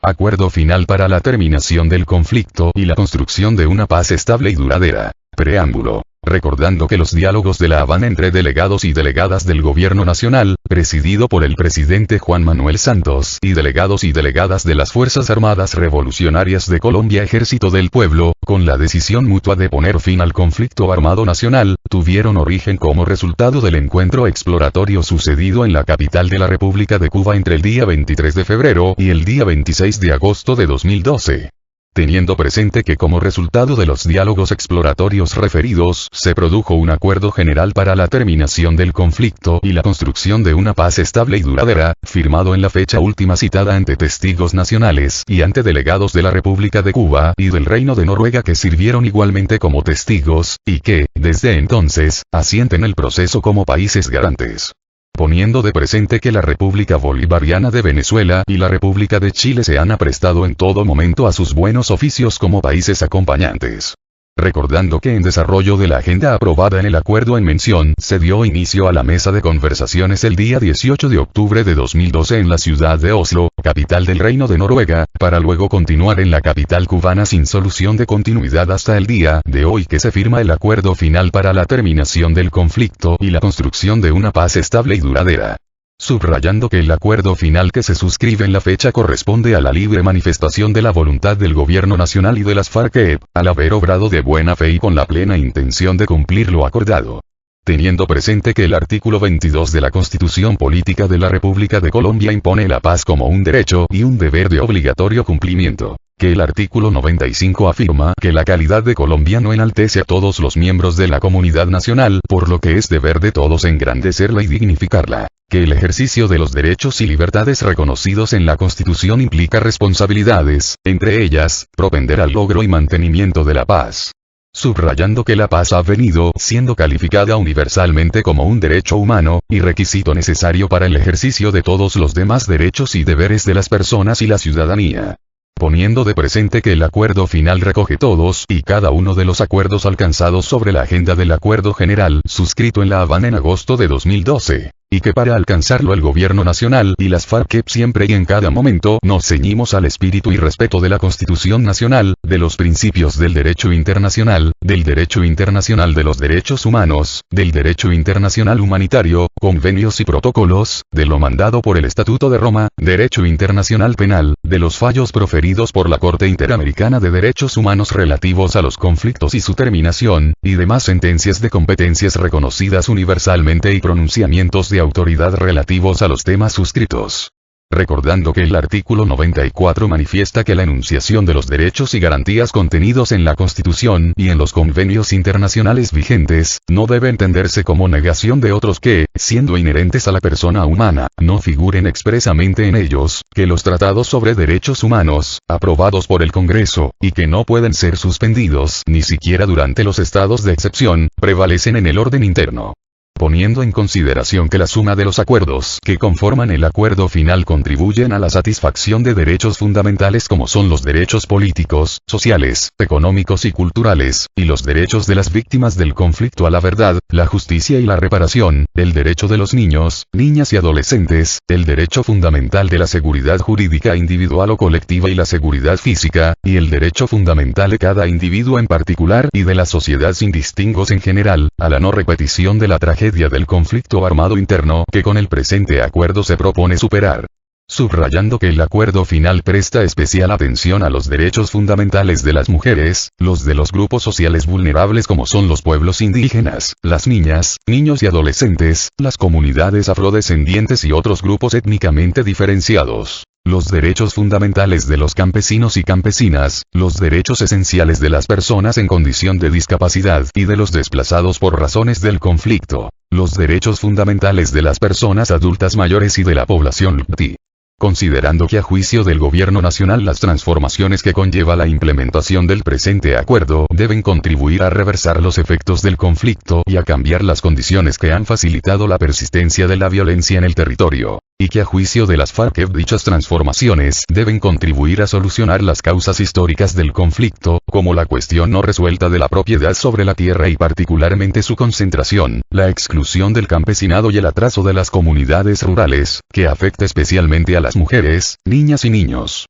Acuerdo final para la terminación del conflicto y la construcción de una paz estable y duradera. Preámbulo. Recordando que los diálogos de La Habana entre delegados y delegadas del Gobierno Nacional, presidido por el presidente Juan Manuel Santos, y delegados y delegadas de las Fuerzas Armadas Revolucionarias de Colombia Ejército del Pueblo, con la decisión mutua de poner fin al conflicto armado nacional, tuvieron origen como resultado del encuentro exploratorio sucedido en la capital de la República de Cuba entre el día 23 de febrero y el día 26 de agosto de 2012. Teniendo presente que como resultado de los diálogos exploratorios referidos, se produjo un acuerdo general para la terminación del conflicto y la construcción de una paz estable y duradera, firmado en la fecha última citada ante testigos nacionales y ante delegados de la República de Cuba y del Reino de Noruega que sirvieron igualmente como testigos, y que, desde entonces, asienten el proceso como países garantes. Poniendo de presente que la República Bolivariana de Venezuela y la República de Chile se han aprestado en todo momento a sus buenos oficios como países acompañantes. Recordando que en desarrollo de la agenda aprobada en el acuerdo en mención, se dio inicio a la mesa de conversaciones el día 18 de octubre de 2012 en la ciudad de Oslo, capital del Reino de Noruega, para luego continuar en la capital cubana sin solución de continuidad hasta el día de hoy que se firma el acuerdo final para la terminación del conflicto y la construcción de una paz estable y duradera. Subrayando que el acuerdo final que se suscribe en la fecha corresponde a la libre manifestación de la voluntad del Gobierno Nacional y de las FARC, al haber obrado de buena fe y con la plena intención de cumplir lo acordado. Teniendo presente que el artículo 22 de la Constitución Política de la República de Colombia impone la paz como un derecho y un deber de obligatorio cumplimiento. Que el artículo 95 afirma que la calidad de colombiano enaltece a todos los miembros de la comunidad nacional, por lo que es deber de todos engrandecerla y dignificarla. Que el ejercicio de los derechos y libertades reconocidos en la Constitución implica responsabilidades, entre ellas, propender al logro y mantenimiento de la paz. Subrayando que la paz ha venido siendo calificada universalmente como un derecho humano, y requisito necesario para el ejercicio de todos los demás derechos y deberes de las personas y la ciudadanía. Poniendo de presente que el acuerdo final recoge todos y cada uno de los acuerdos alcanzados sobre la agenda del acuerdo general suscrito en La Habana en agosto de 2012, y que para alcanzarlo el Gobierno Nacional y las FARC siempre y en cada momento nos ceñimos al espíritu y respeto de la Constitución Nacional, de los principios del derecho internacional de los derechos humanos, del derecho internacional humanitario, convenios y protocolos, de lo mandado por el Estatuto de Roma, derecho internacional penal, de los fallos proferidos por la Corte Interamericana de Derechos Humanos relativos a los conflictos y su terminación, y demás sentencias de competencias reconocidas universalmente y pronunciamientos de autoridad relativos a los temas suscritos. Recordando que el artículo 94 manifiesta que la enunciación de los derechos y garantías contenidos en la Constitución y en los convenios internacionales vigentes, no debe entenderse como negación de otros que, siendo inherentes a la persona humana, no figuren expresamente en ellos, que los tratados sobre derechos humanos, aprobados por el Congreso, y que no pueden ser suspendidos ni siquiera durante los estados de excepción, prevalecen en el orden interno. Poniendo en consideración que la suma de los acuerdos que conforman el acuerdo final contribuyen a la satisfacción de derechos fundamentales como son los derechos políticos, sociales, económicos y culturales, y los derechos de las víctimas del conflicto a la verdad, la justicia y la reparación, el derecho de los niños, niñas y adolescentes, el derecho fundamental de la seguridad jurídica individual o colectiva y la seguridad física, y el derecho fundamental de cada individuo en particular y de la sociedad sin distingos en general, a la no repetición de la tragedia del conflicto armado interno que con el presente acuerdo se propone superar. Subrayando que el acuerdo final presta especial atención a los derechos fundamentales de las mujeres, los de los grupos sociales vulnerables como son los pueblos indígenas, las niñas, niños y adolescentes, las comunidades afrodescendientes y otros grupos étnicamente diferenciados. Los derechos fundamentales de los campesinos y campesinas, los derechos esenciales de las personas en condición de discapacidad y de los desplazados por razones del conflicto, los derechos fundamentales de las personas adultas mayores y de la población LGBTI. Considerando que a juicio del Gobierno Nacional las transformaciones que conlleva la implementación del presente acuerdo deben contribuir a reversar los efectos del conflicto y a cambiar las condiciones que han facilitado la persistencia de la violencia en el territorio, y que a juicio de las FARC dichas transformaciones deben contribuir a solucionar las causas históricas del conflicto, como la cuestión no resuelta de la propiedad sobre la tierra y particularmente su concentración, la exclusión del campesinado y el atraso de las comunidades rurales, que afecta especialmente a las mujeres, niñas y niños.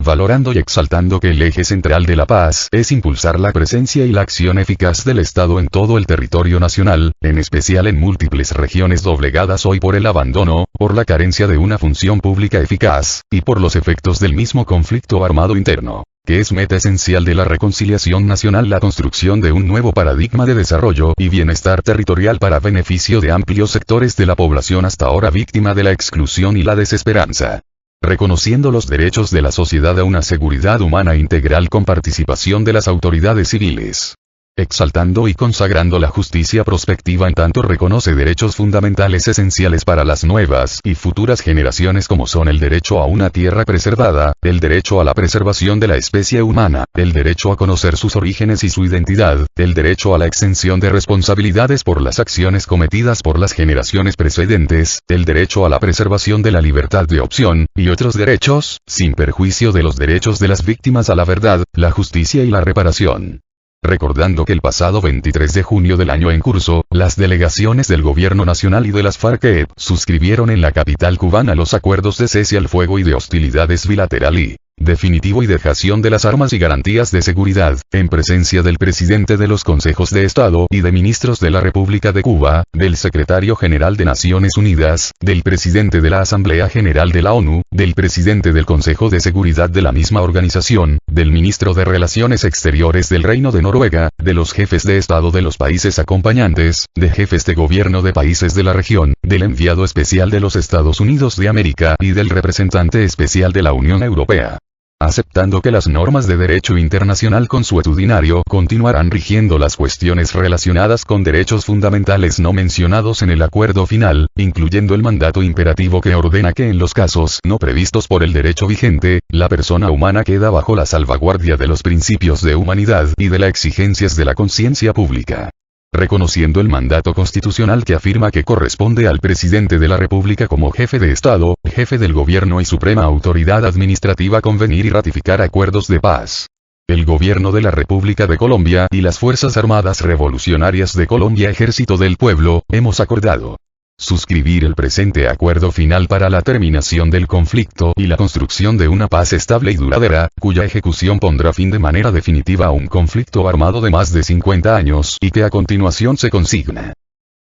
valorando y exaltando que el eje central de la paz es impulsar la presencia y la acción eficaz del Estado en todo el territorio nacional, en especial en múltiples regiones doblegadas hoy por el abandono, por la carencia de una función pública eficaz, y por los efectos del mismo conflicto armado interno, que es meta esencial de la reconciliación nacional, la construcción de un nuevo paradigma de desarrollo y bienestar territorial para beneficio de amplios sectores de la población hasta ahora víctima de la exclusión y la desesperanza. Reconociendo los derechos de la sociedad a una seguridad humana integral con participación de las autoridades civiles. Exaltando y consagrando la justicia prospectiva en tanto reconoce derechos fundamentales esenciales para las nuevas y futuras generaciones como son el derecho a una tierra preservada, el derecho a la preservación de la especie humana, el derecho a conocer sus orígenes y su identidad, el derecho a la exención de responsabilidades por las acciones cometidas por las generaciones precedentes, el derecho a la preservación de la libertad de opción, y otros derechos, sin perjuicio de los derechos de las víctimas a la verdad, la justicia y la reparación. Recordando que el pasado 23 de junio del año en curso, las delegaciones del Gobierno Nacional y de las FARC-EP suscribieron en la capital cubana los acuerdos de cese al fuego y de hostilidades bilateral y definitivo y dejación de las armas y garantías de seguridad, en presencia del presidente de los consejos de Estado y de ministros de la República de Cuba, del secretario general de Naciones Unidas, del presidente de la Asamblea General de la ONU, del presidente del Consejo de Seguridad de la misma organización, del ministro de Relaciones Exteriores del Reino de Noruega, de los jefes de Estado de los países acompañantes, de jefes de gobierno de países de la región, del enviado especial de los Estados Unidos de América y del representante especial de la Unión Europea. Aceptando que las normas de derecho internacional consuetudinario continuarán rigiendo las cuestiones relacionadas con derechos fundamentales no mencionados en el acuerdo final, incluyendo el mandato imperativo que ordena que en los casos no previstos por el derecho vigente, la persona humana queda bajo la salvaguardia de los principios de humanidad y de las exigencias de la conciencia pública. Reconociendo el mandato constitucional que afirma que corresponde al presidente de la República como jefe de Estado, jefe del gobierno y suprema autoridad administrativa convenir y ratificar acuerdos de paz. El gobierno de la República de Colombia y las Fuerzas Armadas Revolucionarias de Colombia, Ejército del Pueblo, hemos acordado suscribir el presente acuerdo final para la terminación del conflicto y la construcción de una paz estable y duradera, cuya ejecución pondrá fin de manera definitiva a un conflicto armado de más de 50 años y que a continuación se consigna.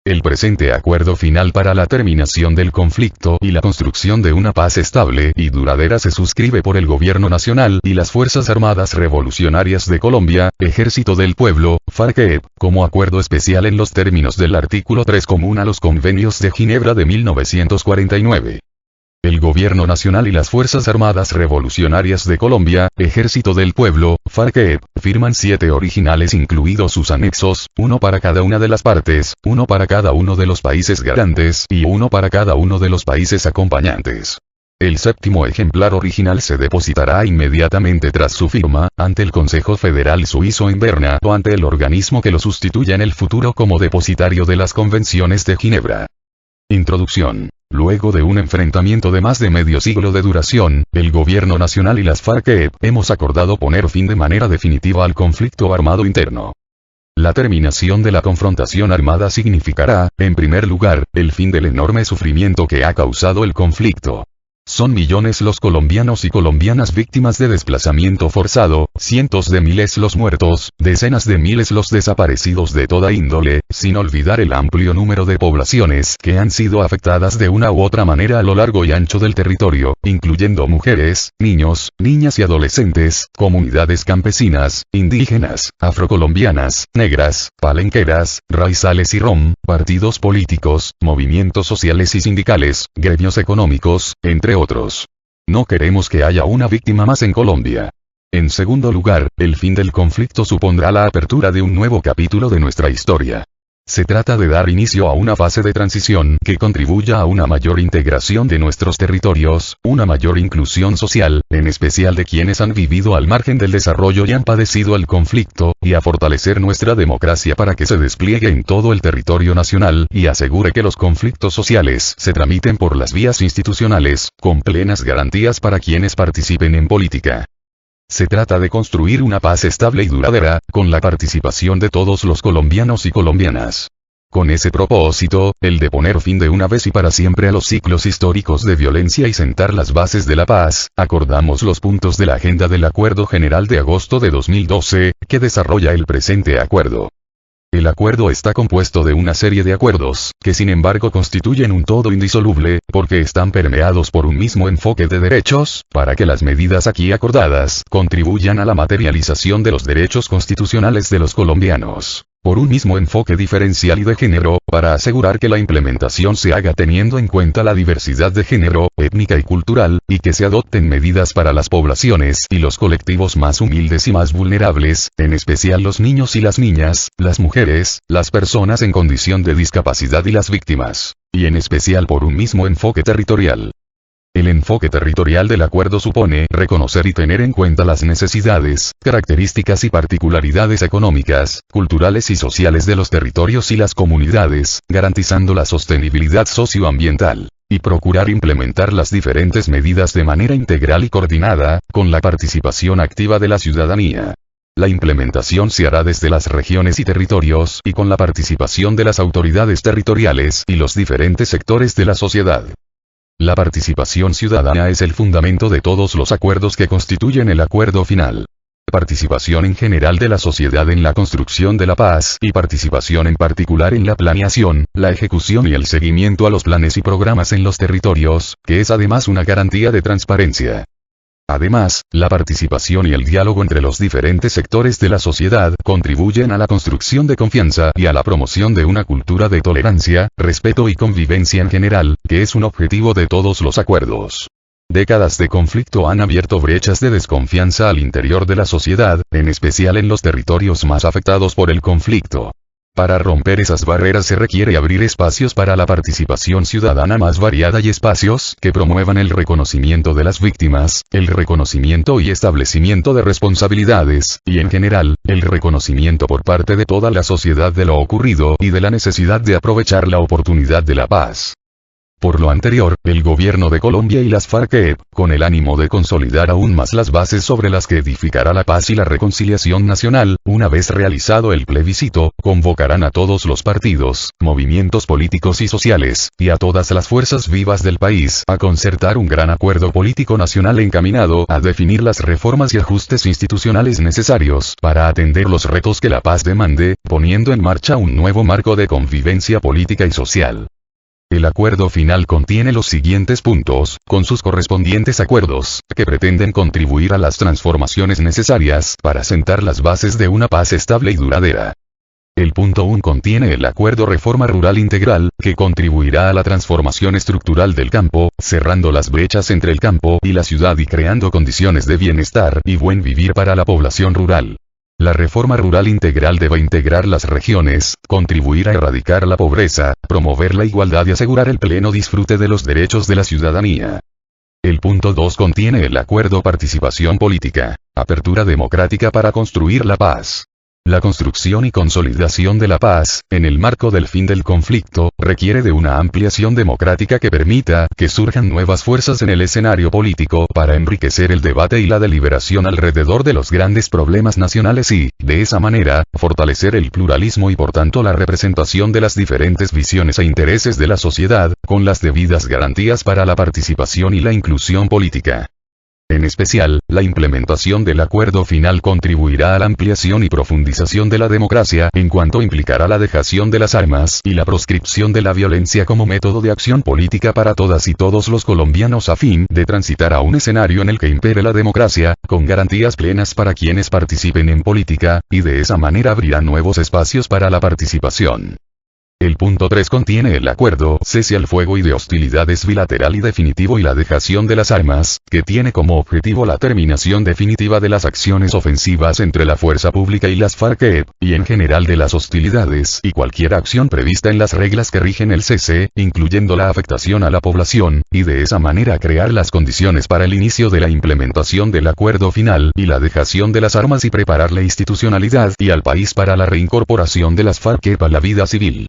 El presente acuerdo final para la terminación del conflicto y la construcción de una paz estable y duradera se suscribe por el Gobierno Nacional y las Fuerzas Armadas Revolucionarias de Colombia, Ejército del Pueblo, FARC-EP, como acuerdo especial en los términos del artículo 3 común a los convenios de Ginebra de 1949. El Gobierno Nacional y las Fuerzas Armadas Revolucionarias de Colombia, Ejército del Pueblo, FARC-EP, firman 7 originales incluidos sus anexos, uno para cada una de las partes, uno para cada uno de los países garantes y uno para cada uno de los países acompañantes. El 7º ejemplar original se depositará inmediatamente tras su firma, ante el Consejo Federal Suizo en Berna o ante el organismo que lo sustituya en el futuro como depositario de las convenciones de Ginebra. Introducción. Luego de un enfrentamiento de más de medio siglo de duración, el Gobierno Nacional y las FARC-EP hemos acordado poner fin de manera definitiva al conflicto armado interno. La terminación de la confrontación armada significará, en primer lugar, el fin del enorme sufrimiento que ha causado el conflicto. Son millones los colombianos y colombianas víctimas de desplazamiento forzado, cientos de miles los muertos, decenas de miles los desaparecidos de toda índole, sin olvidar el amplio número de poblaciones que han sido afectadas de una u otra manera a lo largo y ancho del territorio, incluyendo mujeres, niños, niñas y adolescentes, comunidades campesinas, indígenas, afrocolombianas, negras, palenqueras, raizales y rom, partidos políticos, movimientos sociales y sindicales, gremios económicos, entre otros. No queremos que haya una víctima más en Colombia. En segundo lugar, el fin del conflicto supondrá la apertura de un nuevo capítulo de nuestra historia. Se trata de dar inicio a una fase de transición que contribuya a una mayor integración de nuestros territorios, una mayor inclusión social, en especial de quienes han vivido al margen del desarrollo y han padecido el conflicto, y a fortalecer nuestra democracia para que se despliegue en todo el territorio nacional y asegure que los conflictos sociales se tramiten por las vías institucionales, con plenas garantías para quienes participen en política. Se trata de construir una paz estable y duradera, con la participación de todos los colombianos y colombianas. Con ese propósito, el de poner fin de una vez y para siempre a los ciclos históricos de violencia y sentar las bases de la paz, acordamos los puntos de la agenda del Acuerdo General de agosto de 2012, que desarrolla el presente acuerdo. El acuerdo está compuesto de una serie de acuerdos, que sin embargo constituyen un todo indisoluble, porque están permeados por un mismo enfoque de derechos, para que las medidas aquí acordadas contribuyan a la materialización de los derechos constitucionales de los colombianos. Por un mismo enfoque diferencial y de género, para asegurar que la implementación se haga teniendo en cuenta la diversidad de género, étnica y cultural, y que se adopten medidas para las poblaciones y los colectivos más humildes y más vulnerables, en especial los niños y las niñas, las mujeres, las personas en condición de discapacidad y las víctimas. Y en especial por un mismo enfoque territorial. El enfoque territorial del acuerdo supone reconocer y tener en cuenta las necesidades, características y particularidades económicas, culturales y sociales de los territorios y las comunidades, garantizando la sostenibilidad socioambiental, y procurar implementar las diferentes medidas de manera integral y coordinada, con la participación activa de la ciudadanía. La implementación se hará desde las regiones y territorios y con la participación de las autoridades territoriales y los diferentes sectores de la sociedad. La participación ciudadana es el fundamento de todos los acuerdos que constituyen el acuerdo final. Participación en general de la sociedad en la construcción de la paz y participación en particular en la planeación, la ejecución y el seguimiento a los planes y programas en los territorios, que es además una garantía de transparencia. Además, la participación y el diálogo entre los diferentes sectores de la sociedad contribuyen a la construcción de confianza y a la promoción de una cultura de tolerancia, respeto y convivencia en general, que es un objetivo de todos los acuerdos. Décadas de conflicto han abierto brechas de desconfianza al interior de la sociedad, en especial en los territorios más afectados por el conflicto. Para romper esas barreras se requiere abrir espacios para la participación ciudadana más variada y espacios que promuevan el reconocimiento de las víctimas, el reconocimiento y establecimiento de responsabilidades, y en general, el reconocimiento por parte de toda la sociedad de lo ocurrido y de la necesidad de aprovechar la oportunidad de la paz. Por lo anterior, el gobierno de Colombia y las FARC-EP, con el ánimo de consolidar aún más las bases sobre las que edificará la paz y la reconciliación nacional, una vez realizado el plebiscito, convocarán a todos los partidos, movimientos políticos y sociales, y a todas las fuerzas vivas del país, a concertar un gran acuerdo político nacional encaminado a definir las reformas y ajustes institucionales necesarios para atender los retos que la paz demande, poniendo en marcha un nuevo marco de convivencia política y social. El acuerdo final contiene los siguientes puntos, con sus correspondientes acuerdos, que pretenden contribuir a las transformaciones necesarias para sentar las bases de una paz estable y duradera. El punto 1 contiene el Acuerdo Reforma Rural Integral, que contribuirá a la transformación estructural del campo, cerrando las brechas entre el campo y la ciudad y creando condiciones de bienestar y buen vivir para la población rural. La reforma rural integral debe integrar las regiones, contribuir a erradicar la pobreza, promover la igualdad y asegurar el pleno disfrute de los derechos de la ciudadanía. El punto 2 contiene el Acuerdo Participación Política, apertura democrática para construir la paz. La construcción y consolidación de la paz, en el marco del fin del conflicto, requiere de una ampliación democrática que permita que surjan nuevas fuerzas en el escenario político para enriquecer el debate y la deliberación alrededor de los grandes problemas nacionales y, de esa manera, fortalecer el pluralismo y por tanto la representación de las diferentes visiones e intereses de la sociedad, con las debidas garantías para la participación y la inclusión política. En especial, la implementación del acuerdo final contribuirá a la ampliación y profundización de la democracia en cuanto implicará la dejación de las armas y la proscripción de la violencia como método de acción política para todas y todos los colombianos a fin de transitar a un escenario en el que impere la democracia, con garantías plenas para quienes participen en política, y de esa manera abrirá nuevos espacios para la participación. El punto 3 contiene el acuerdo cese al fuego y de hostilidades bilateral y definitivo y la dejación de las armas, que tiene como objetivo la terminación definitiva de las acciones ofensivas entre la fuerza pública y las FARC-EP, y en general de las hostilidades y cualquier acción prevista en las reglas que rigen el cese, incluyendo la afectación a la población, y de esa manera crear las condiciones para el inicio de la implementación del acuerdo final y la dejación de las armas y preparar la institucionalidad y al país para la reincorporación de las FARC-EP a la vida civil.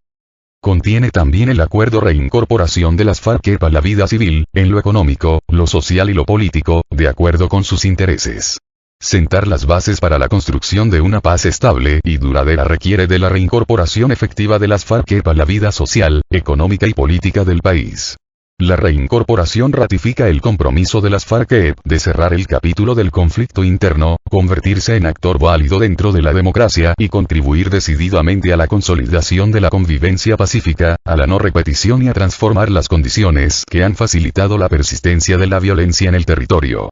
Contiene también el acuerdo reincorporación de las FARC-EP a la vida civil, en lo económico, lo social y lo político, de acuerdo con sus intereses. Sentar las bases para la construcción de una paz estable y duradera requiere de la reincorporación efectiva de las FARC a la vida social, económica y política del país. La reincorporación ratifica el compromiso de las FARC de cerrar el capítulo del conflicto interno, convertirse en actor válido dentro de la democracia y contribuir decididamente a la consolidación de la convivencia pacífica, a la no repetición y a transformar las condiciones que han facilitado la persistencia de la violencia en el territorio.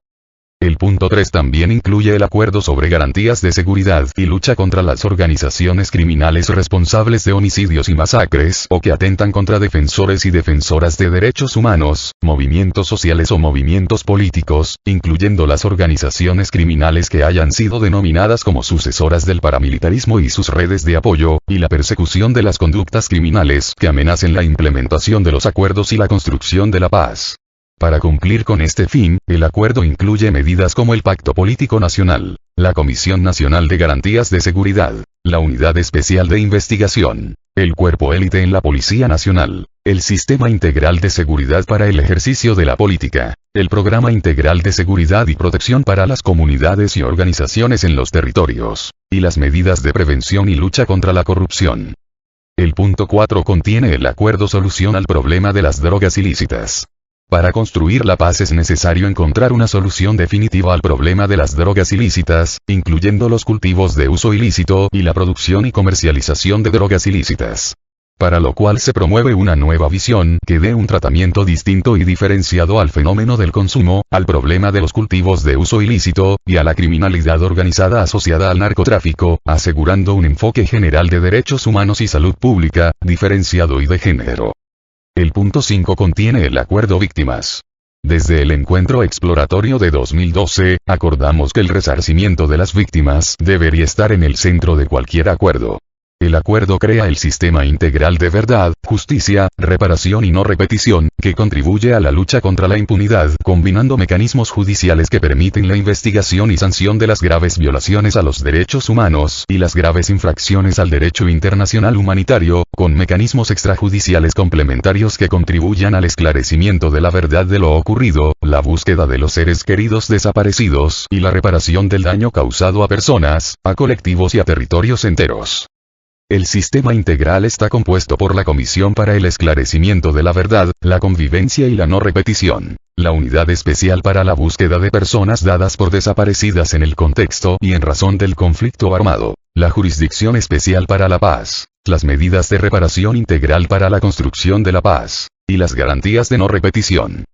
El punto 3 también incluye el acuerdo sobre garantías de seguridad y lucha contra las organizaciones criminales responsables de homicidios y masacres o que atentan contra defensores y defensoras de derechos humanos, movimientos sociales o movimientos políticos, incluyendo las organizaciones criminales que hayan sido denominadas como sucesoras del paramilitarismo y sus redes de apoyo, y la persecución de las conductas criminales que amenacen la implementación de los acuerdos y la construcción de la paz. Para cumplir con este fin, el acuerdo incluye medidas como el Pacto Político Nacional, la Comisión Nacional de Garantías de Seguridad, la Unidad Especial de Investigación, el Cuerpo Élite en la Policía Nacional, el Sistema Integral de Seguridad para el Ejercicio de la Política, el Programa Integral de Seguridad y Protección para las Comunidades y Organizaciones en los Territorios, y las medidas de prevención y lucha contra la corrupción. El punto 4 contiene el acuerdo solución al problema de las drogas ilícitas. Para construir la paz es necesario encontrar una solución definitiva al problema de las drogas ilícitas, incluyendo los cultivos de uso ilícito y la producción y comercialización de drogas ilícitas. Para lo cual se promueve una nueva visión que dé un tratamiento distinto y diferenciado al fenómeno del consumo, al problema de los cultivos de uso ilícito, y a la criminalidad organizada asociada al narcotráfico, asegurando un enfoque general de derechos humanos y salud pública, diferenciado y de género. El punto 5 contiene el acuerdo víctimas. Desde el encuentro exploratorio de 2012, acordamos que el resarcimiento de las víctimas debería estar en el centro de cualquier acuerdo. El acuerdo crea el sistema integral de verdad, justicia, reparación y no repetición, que contribuye a la lucha contra la impunidad, combinando mecanismos judiciales que permiten la investigación y sanción de las graves violaciones a los derechos humanos y las graves infracciones al derecho internacional humanitario, con mecanismos extrajudiciales complementarios que contribuyan al esclarecimiento de la verdad de lo ocurrido, la búsqueda de los seres queridos desaparecidos y la reparación del daño causado a personas, a colectivos y a territorios enteros. El sistema integral está compuesto por la Comisión para el Esclarecimiento de la Verdad, la Convivencia y la No Repetición, la Unidad Especial para la Búsqueda de Personas dadas por desaparecidas en el contexto y en razón del conflicto armado, la Jurisdicción Especial para la Paz, las medidas de reparación integral para la construcción de la paz, y las garantías de no repetición.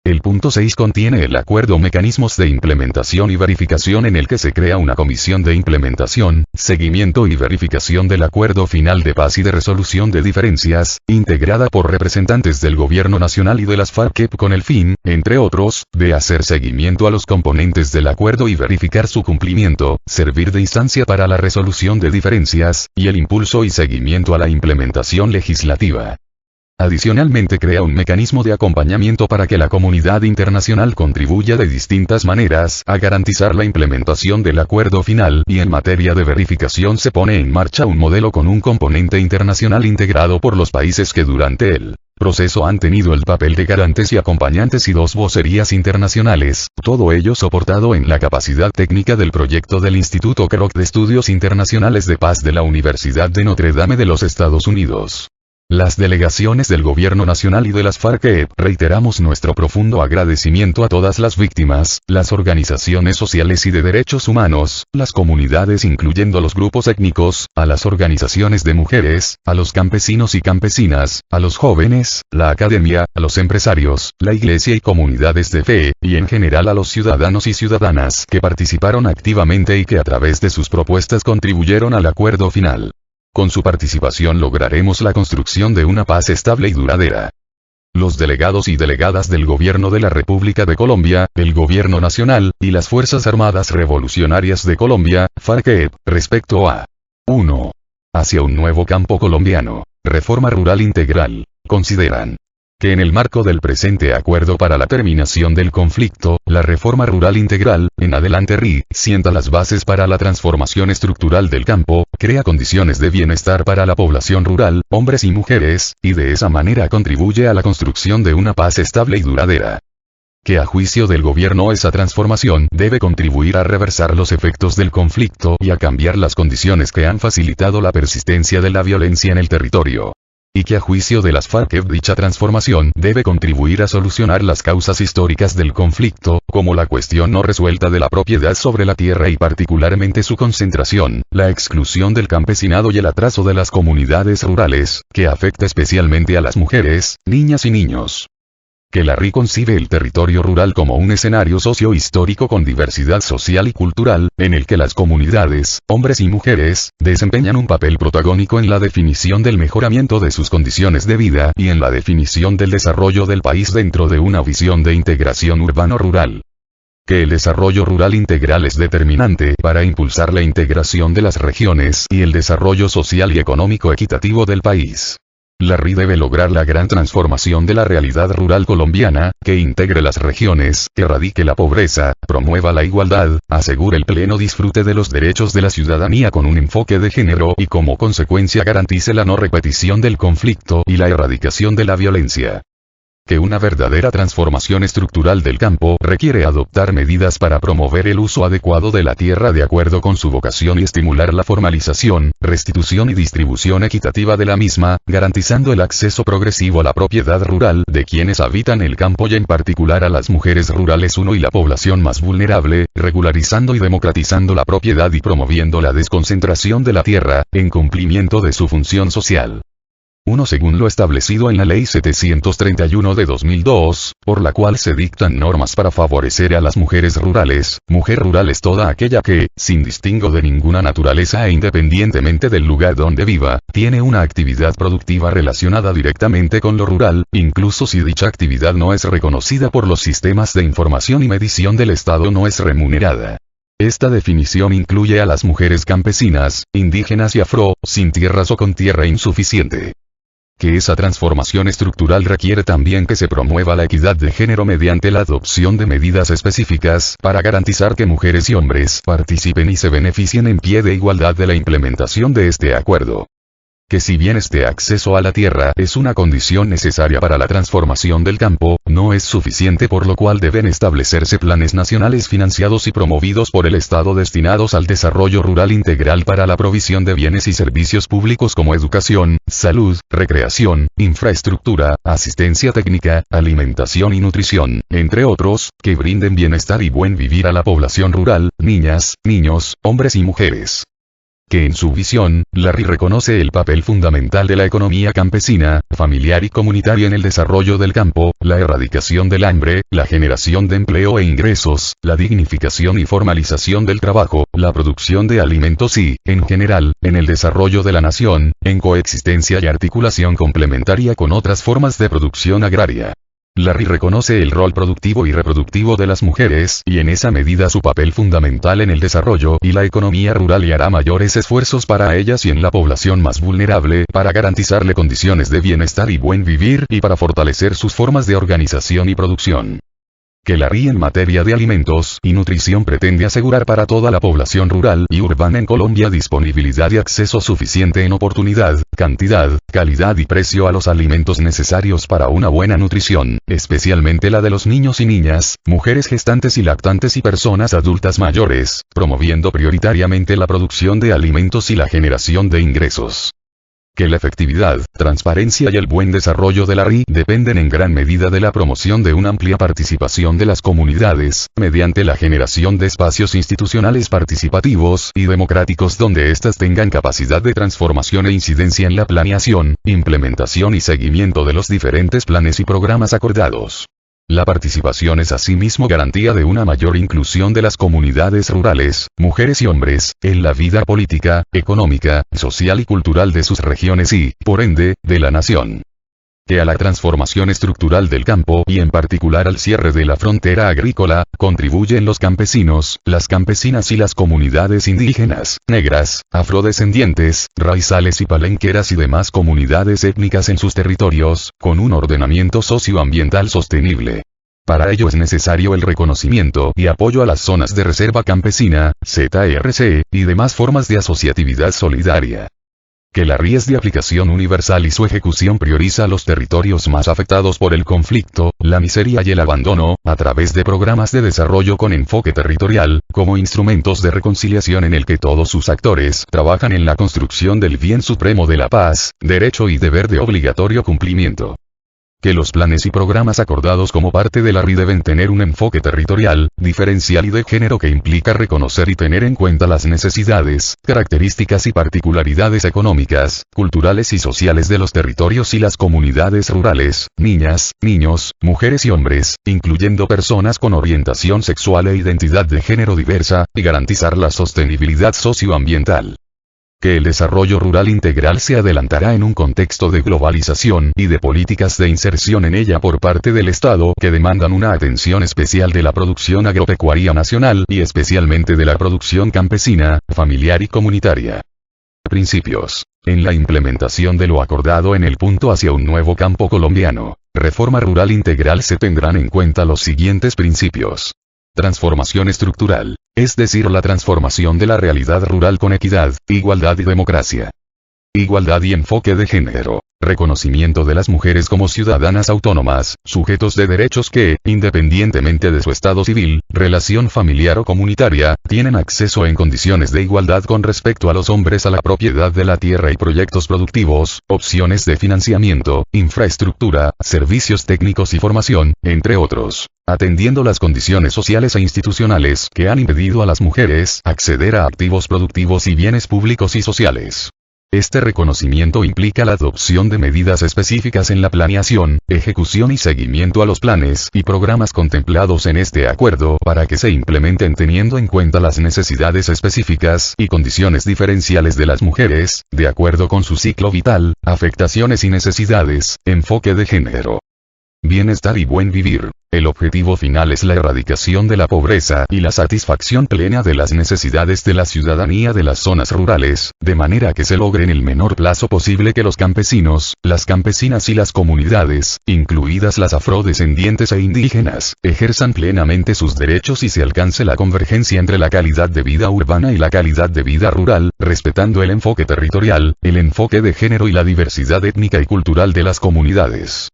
El punto 6 contiene el acuerdo mecanismos de implementación y verificación en el que se crea una comisión de implementación, seguimiento y verificación del acuerdo final de paz y de resolución de diferencias, integrada por representantes del gobierno nacional y de las FARC con el fin, entre otros, de hacer seguimiento a los componentes del acuerdo y verificar su cumplimiento, servir de instancia para la resolución de diferencias, y el impulso y seguimiento a la implementación legislativa. Adicionalmente crea un mecanismo de acompañamiento para que la comunidad internacional contribuya de distintas maneras a garantizar la implementación del acuerdo final y en materia de verificación se pone en marcha un modelo con un componente internacional integrado por los países que durante el proceso han tenido el papel de garantes y acompañantes y 2 vocerías internacionales, todo ello soportado en la capacidad técnica del proyecto del Instituto Kroc de Estudios Internacionales de Paz de la Universidad de Notre Dame de los Estados Unidos. Las delegaciones del Gobierno Nacional y de las FARC reiteramos nuestro profundo agradecimiento a todas las víctimas, las organizaciones sociales y de derechos humanos, las comunidades incluyendo los grupos étnicos, a las organizaciones de mujeres, a los campesinos y campesinas, a los jóvenes, la academia, a los empresarios, la iglesia y comunidades de fe, y en general a los ciudadanos y ciudadanas que participaron activamente y que a través de sus propuestas contribuyeron al acuerdo final. Con su participación lograremos la construcción de una paz estable y duradera. Los delegados y delegadas del Gobierno de la República de Colombia, el Gobierno Nacional, y las Fuerzas Armadas Revolucionarias de Colombia, FARC, respecto a 1. Hacia un nuevo campo colombiano, reforma rural integral, consideran que en el marco del presente acuerdo para la terminación del conflicto, la reforma rural integral, en adelante sienta las bases para la transformación estructural del campo, crea condiciones de bienestar para la población rural, hombres y mujeres, y de esa manera contribuye a la construcción de una paz estable y duradera. Que a juicio del gobierno esa transformación debe contribuir a reversar los efectos del conflicto y a cambiar las condiciones que han facilitado la persistencia de la violencia en el territorio. Y que a juicio de las FARC dicha transformación debe contribuir a solucionar las causas históricas del conflicto, como la cuestión no resuelta de la propiedad sobre la tierra y particularmente su concentración, la exclusión del campesinado y el atraso de las comunidades rurales, que afecta especialmente a las mujeres, niñas y niños. Que la RI concibe el territorio rural como un escenario socio-histórico con diversidad social y cultural, en el que las comunidades, hombres y mujeres, desempeñan un papel protagónico en la definición del mejoramiento de sus condiciones de vida y en la definición del desarrollo del país dentro de una visión de integración urbano-rural. Que el desarrollo rural integral es determinante para impulsar la integración de las regiones y el desarrollo social y económico equitativo del país. La RI debe lograr la gran transformación de la realidad rural colombiana, que integre las regiones, erradique la pobreza, promueva la igualdad, asegure el pleno disfrute de los derechos de la ciudadanía con un enfoque de género y como consecuencia garantice la no repetición del conflicto y la erradicación de la violencia. Que una verdadera transformación estructural del campo requiere adoptar medidas para promover el uso adecuado de la tierra de acuerdo con su vocación y estimular la formalización, restitución y distribución equitativa de la misma, garantizando el acceso progresivo a la propiedad rural de quienes habitan el campo y en particular a las mujeres rurales y la población más vulnerable, regularizando y democratizando la propiedad y promoviendo la desconcentración de la tierra, en cumplimiento de su función social. Según lo establecido en la Ley 731 de 2002, por la cual se dictan normas para favorecer a las mujeres rurales. Mujer rural es toda aquella que, sin distingo de ninguna naturaleza e independientemente del lugar donde viva, tiene una actividad productiva relacionada directamente con lo rural, incluso si dicha actividad no es reconocida por los sistemas de información y medición del Estado no es remunerada. Esta definición incluye a las mujeres campesinas, indígenas y afro, sin tierras o con tierra insuficiente. Que esa transformación estructural requiere también que se promueva la equidad de género mediante la adopción de medidas específicas para garantizar que mujeres y hombres participen y se beneficien en pie de igualdad de la implementación de este acuerdo. Que si bien este acceso a la tierra es una condición necesaria para la transformación del campo, no es suficiente por lo cual deben establecerse planes nacionales financiados y promovidos por el Estado destinados al desarrollo rural integral para la provisión de bienes y servicios públicos como educación, salud, recreación, infraestructura, asistencia técnica, alimentación y nutrición, entre otros, que brinden bienestar y buen vivir a la población rural, niñas, niños, hombres y mujeres. Que en su visión, la RI reconoce el papel fundamental de la economía campesina, familiar y comunitaria en el desarrollo del campo, la erradicación del hambre, la generación de empleo e ingresos, la dignificación y formalización del trabajo, la producción de alimentos y, en general, en el desarrollo de la nación, en coexistencia y articulación complementaria con otras formas de producción agraria. La RI reconoce el rol productivo y reproductivo de las mujeres y en esa medida su papel fundamental en el desarrollo y la economía rural y hará mayores esfuerzos para ellas y en la población más vulnerable para garantizarle condiciones de bienestar y buen vivir y para fortalecer sus formas de organización y producción. Que la RI en materia de alimentos y nutrición pretende asegurar para toda la población rural y urbana en Colombia disponibilidad y acceso suficiente en oportunidad, cantidad, calidad y precio a los alimentos necesarios para una buena nutrición, especialmente la de los niños y niñas, mujeres gestantes y lactantes y personas adultas mayores, promoviendo prioritariamente la producción de alimentos y la generación de ingresos. Que la efectividad, transparencia y el buen desarrollo de la RI dependen en gran medida de la promoción de una amplia participación de las comunidades, mediante la generación de espacios institucionales participativos y democráticos donde éstas tengan capacidad de transformación e incidencia en la planeación, implementación y seguimiento de los diferentes planes y programas acordados. La participación es asimismo garantía de una mayor inclusión de las comunidades rurales, mujeres y hombres, en la vida política, económica, social y cultural de sus regiones y, por ende, de la nación. Que a la transformación estructural del campo y en particular al cierre de la frontera agrícola, contribuyen los campesinos, las campesinas y las comunidades indígenas, negras, afrodescendientes, raizales y palenqueras y demás comunidades étnicas en sus territorios, con un ordenamiento socioambiental sostenible. Para ello es necesario el reconocimiento y apoyo a las zonas de reserva campesina, ZRC, y demás formas de asociatividad solidaria. Que la RI es de aplicación universal y su ejecución prioriza los territorios más afectados por el conflicto, la miseria y el abandono, a través de programas de desarrollo con enfoque territorial, como instrumentos de reconciliación en el que todos sus actores trabajan en la construcción del bien supremo de la paz, derecho y deber de obligatorio cumplimiento. Que los planes y programas acordados como parte de la RI deben tener un enfoque territorial, diferencial y de género que implica reconocer y tener en cuenta las necesidades, características y particularidades económicas, culturales y sociales de los territorios y las comunidades rurales, niñas, niños, mujeres y hombres, incluyendo personas con orientación sexual e identidad de género diversa, y garantizar la sostenibilidad socioambiental. Que el desarrollo rural integral se adelantará en un contexto de globalización y de políticas de inserción en ella por parte del Estado que demandan una atención especial de la producción agropecuaria nacional y especialmente de la producción campesina, familiar y comunitaria. Principios. En la implementación de lo acordado en el punto hacia un nuevo campo colombiano, reforma rural integral se tendrán en cuenta los siguientes principios. Transformación estructural, es decir, la transformación de la realidad rural con equidad, igualdad y democracia. Igualdad y enfoque de género. Reconocimiento de las mujeres como ciudadanas autónomas, sujetos de derechos que, independientemente de su estado civil, relación familiar o comunitaria, tienen acceso en condiciones de igualdad con respecto a los hombres a la propiedad de la tierra y proyectos productivos, opciones de financiamiento, infraestructura, servicios técnicos y formación, entre otros, atendiendo las condiciones sociales e institucionales que han impedido a las mujeres acceder a activos productivos y bienes públicos y sociales. Este reconocimiento implica la adopción de medidas específicas en la planeación, ejecución y seguimiento a los planes y programas contemplados en este acuerdo para que se implementen teniendo en cuenta las necesidades específicas y condiciones diferenciales de las mujeres, de acuerdo con su ciclo vital, afectaciones y necesidades, enfoque de género. Bienestar y buen vivir. El objetivo final es la erradicación de la pobreza y la satisfacción plena de las necesidades de la ciudadanía de las zonas rurales, de manera que se logre en el menor plazo posible que los campesinos, las campesinas y las comunidades, incluidas las afrodescendientes e indígenas, ejerzan plenamente sus derechos y se alcance la convergencia entre la calidad de vida urbana y la calidad de vida rural, respetando el enfoque territorial, el enfoque de género y la diversidad étnica y cultural de las comunidades.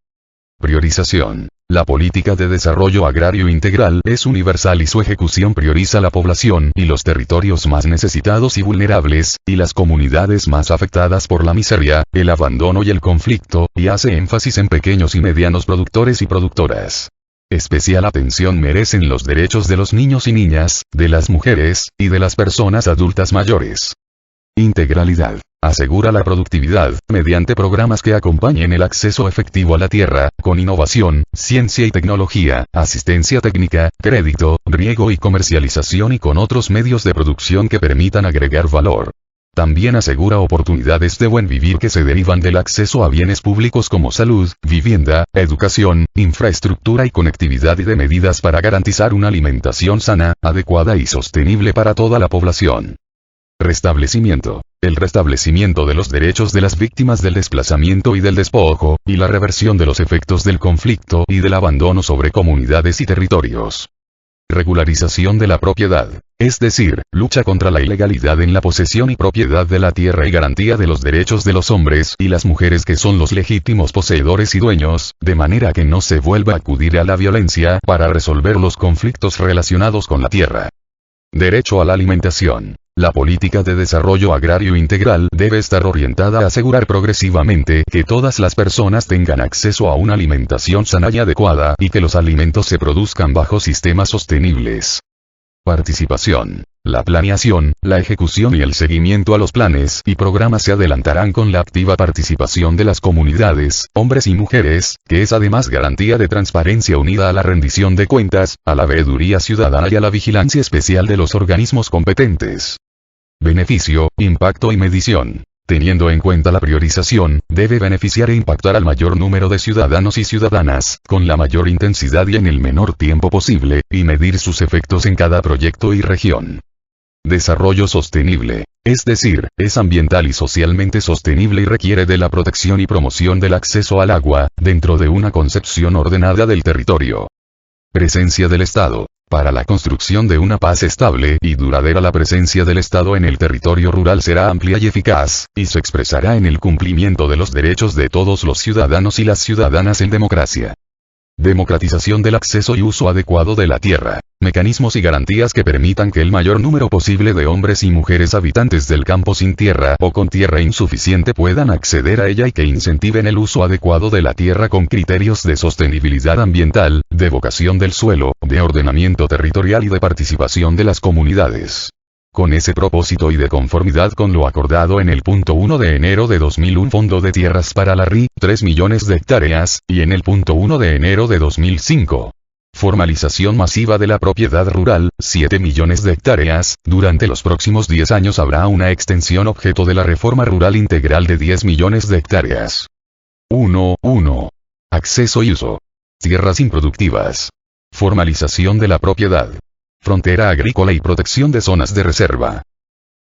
Priorización. La política de desarrollo agrario integral es universal y su ejecución prioriza la población y los territorios más necesitados y vulnerables, y las comunidades más afectadas por la miseria, el abandono y el conflicto, y hace énfasis en pequeños y medianos productores y productoras. Especial atención merecen los derechos de los niños y niñas, de las mujeres, y de las personas adultas mayores. Integralidad. Asegura la productividad, mediante programas que acompañen el acceso efectivo a la tierra, con innovación, ciencia y tecnología, asistencia técnica, crédito, riego y comercialización y con otros medios de producción que permitan agregar valor. También asegura oportunidades de buen vivir que se derivan del acceso a bienes públicos como salud, vivienda, educación, infraestructura y conectividad y de medidas para garantizar una alimentación sana, adecuada y sostenible para toda la población. Restablecimiento. El restablecimiento de los derechos de las víctimas del desplazamiento y del despojo, y la reversión de los efectos del conflicto y del abandono sobre comunidades y territorios. Regularización de la propiedad, es decir, lucha contra la ilegalidad en la posesión y propiedad de la tierra y garantía de los derechos de los hombres y las mujeres que son los legítimos poseedores y dueños, de manera que no se vuelva a acudir a la violencia para resolver los conflictos relacionados con la tierra. Derecho a la alimentación. La política de desarrollo agrario integral debe estar orientada a asegurar progresivamente que todas las personas tengan acceso a una alimentación sana y adecuada y que los alimentos se produzcan bajo sistemas sostenibles. Participación. La planeación, la ejecución y el seguimiento a los planes y programas se adelantarán con la activa participación de las comunidades, hombres y mujeres, que es además garantía de transparencia unida a la rendición de cuentas, a la veeduría ciudadana y a la vigilancia especial de los organismos competentes. Beneficio, impacto y medición. Teniendo en cuenta la priorización, debe beneficiar e impactar al mayor número de ciudadanos y ciudadanas, con la mayor intensidad y en el menor tiempo posible, y medir sus efectos en cada proyecto y región. Desarrollo sostenible, es decir, es ambiental y socialmente sostenible y requiere de la protección y promoción del acceso al agua, dentro de una concepción ordenada del territorio. Presencia del Estado. Para la construcción de una paz estable y duradera, la presencia del Estado en el territorio rural será amplia y eficaz, y se expresará en el cumplimiento de los derechos de todos los ciudadanos y las ciudadanas en democracia. Democratización del acceso y uso adecuado de la tierra. Mecanismos y garantías que permitan que el mayor número posible de hombres y mujeres habitantes del campo sin tierra o con tierra insuficiente puedan acceder a ella y que incentiven el uso adecuado de la tierra con criterios de sostenibilidad ambiental, de vocación del suelo, de ordenamiento territorial y de participación de las comunidades. Con ese propósito y de conformidad con lo acordado en el punto 1 de enero de 2001, Fondo de Tierras para la RI, 3 millones de hectáreas, y en el punto 1 de enero de 2005. Formalización masiva de la propiedad rural, 7 millones de hectáreas, durante los próximos 10 años habrá una extensión objeto de la reforma rural integral de 10 millones de hectáreas. 1. Acceso y uso. Tierras improductivas. Formalización de la propiedad. Frontera agrícola y protección de zonas de reserva.